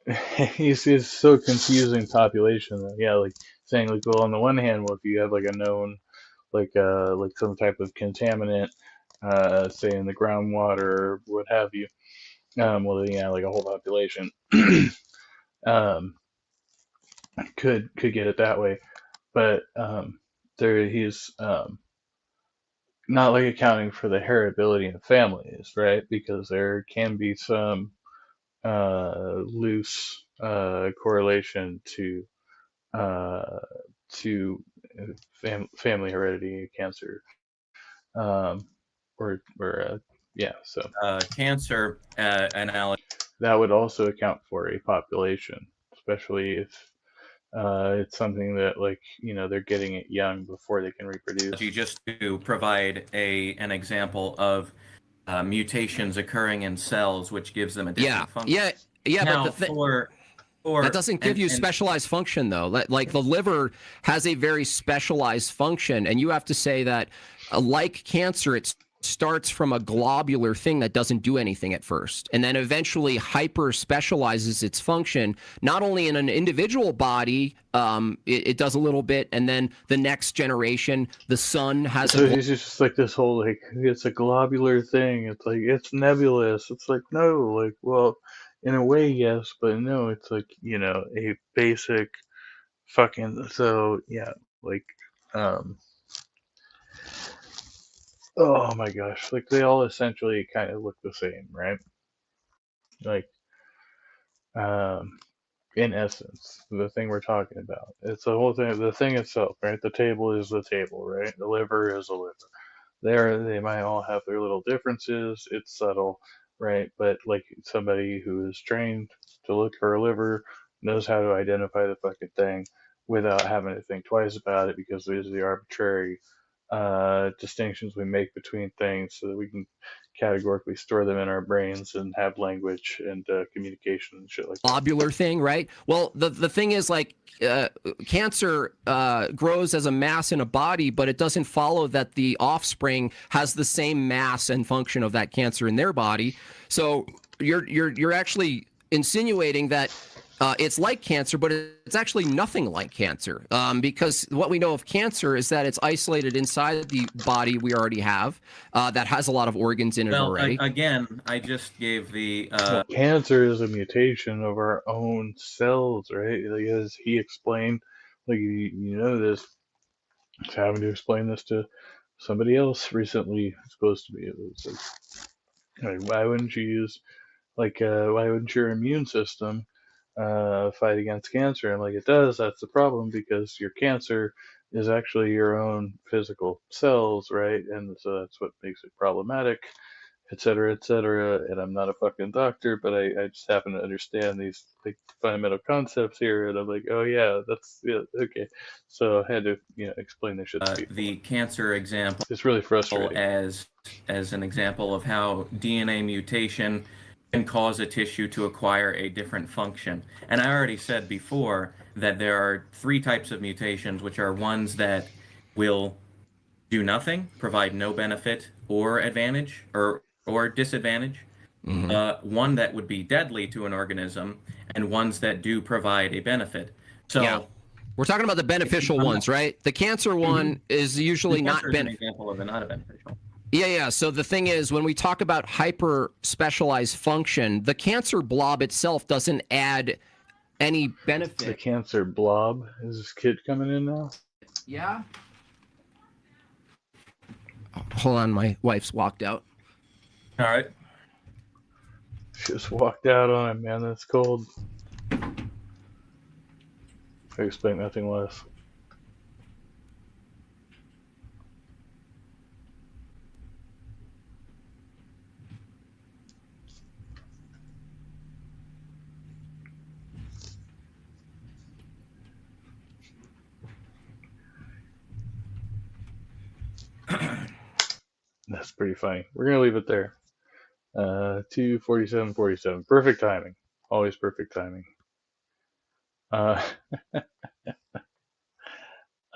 It's so confusing population. Yeah, like saying like, well, on the one hand, well, if you have like a known, like some type of contaminant, say in the groundwater or what have you, well, then, yeah, like a whole population could get it that way, but he's not like accounting for the heritability in families, right? Because there can be some loose correlation to family heredity cancer, yeah. So cancer analogy that would also account for a population, especially if it's something that, like, they're getting it young before they can reproduce. Just to provide an example of mutations occurring in cells, which gives them a different function. Yeah, now, but that doesn't give you specialized function, though. Like the liver has a very specialized function, and you have to say that, like cancer, it starts from a globular thing that doesn't do anything at first, and then eventually hyper specializes its function, not only in an individual body, it does a little bit, and then the next generation, the sun has so it's just like this whole, like, it's a globular thing, it's like, it's nebulous, it's like, no, like, well, in a way, yes, but no, it's like, a basic fucking, so yeah, like, oh my gosh, like they all essentially kind of look the same, right? Like, in essence, the thing we're talking about, it's the whole thing, the thing itself, right? The table is the table, right? The liver is a liver. They might all have their little differences. It's subtle, right? But like somebody who is trained to look for a liver knows how to identify the fucking thing without having to think twice about it, because there's the arbitrary distinctions we make between things so that we can categorically store them in our brains and have language and communication and shit like that. Globular thing, right? Well, the thing is, like, cancer grows as a mass in a body, but it doesn't follow that the offspring has the same mass and function of that cancer in their body. So you're actually insinuating that it's like cancer, but it's actually nothing like cancer, because what we know of cancer is that it's isolated inside the body we already have, that has a lot of organs in it already. Again, I just gave the... Well, cancer is a mutation of our own cells, right? Like, as he explained, like, you know this, I was having to explain this to somebody else recently, supposed to be. It was like, why wouldn't you use, like, why wouldn't your immune system fight against cancer? And like, it does. That's the problem, because your cancer is actually your own physical cells, right? And so that's what makes it problematic, et cetera, et cetera. And I'm not a fucking doctor, but I just happen to understand these, like, fundamental concepts here. And I'm like, oh yeah, that's, yeah, okay. So I had to, explain this shit to people. The cancer example, it's really frustrating, as an example of how DNA mutation can cause a tissue to acquire a different function. And I already said before that there are 3 types of mutations, which are ones that will do nothing, provide no benefit or advantage or disadvantage, one that would be deadly to an organism, and ones that do provide a benefit. So yeah. We're talking about the beneficial ones, right? The cancer one is usually not beneficial. Example of not beneficial. Yeah. So the thing is, when we talk about hyper specialized function, the cancer blob itself doesn't add any benefit. The cancer blob. Is this kid coming in now? Yeah. Hold on, my wife's walked out. All right. Just walked out on it, man. That's cold. I expect nothing less. That's pretty funny. We're gonna leave it there. 2:47:47. Perfect timing. Always perfect timing. I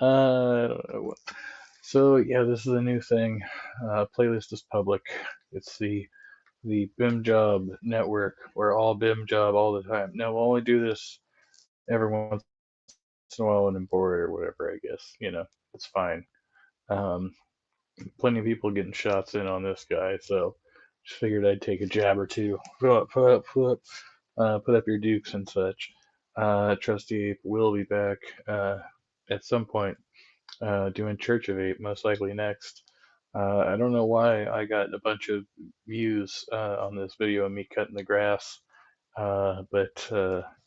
don't know what. So yeah, this is a new thing. Playlist is public. It's the BIM Job network. We're all BIM Job all the time. Now we'll only do this every once in a while and import it or whatever. I guess it's fine. Plenty of people getting shots in on this guy, so just figured I'd take a jab or two. Put up your dukes and such. Trusty Ape will be back at some point doing Church of Ape, most likely next. I don't know why I got a bunch of views on this video of me cutting the grass, but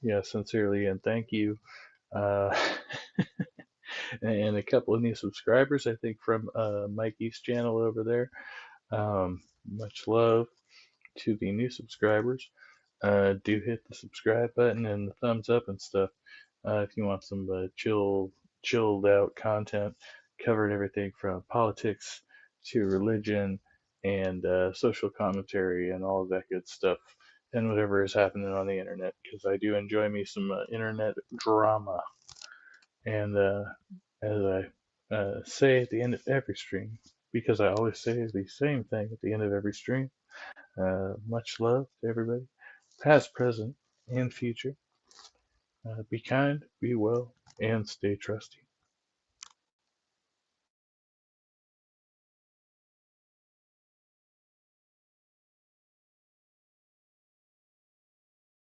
yeah, sincerely and thank you. And a couple of new subscribers, I think, from Mikey's channel over there. Much love to the new subscribers. Do hit the subscribe button and the thumbs up and stuff if you want some chilled out content. Covered everything from politics to religion and social commentary and all of that good stuff, and whatever is happening on the internet, because I do enjoy me some internet drama. And as I say at the end of every stream, because I always say the same thing at the end of every stream, much love to everybody, past, present, and future. Be kind, be well, and stay trusty.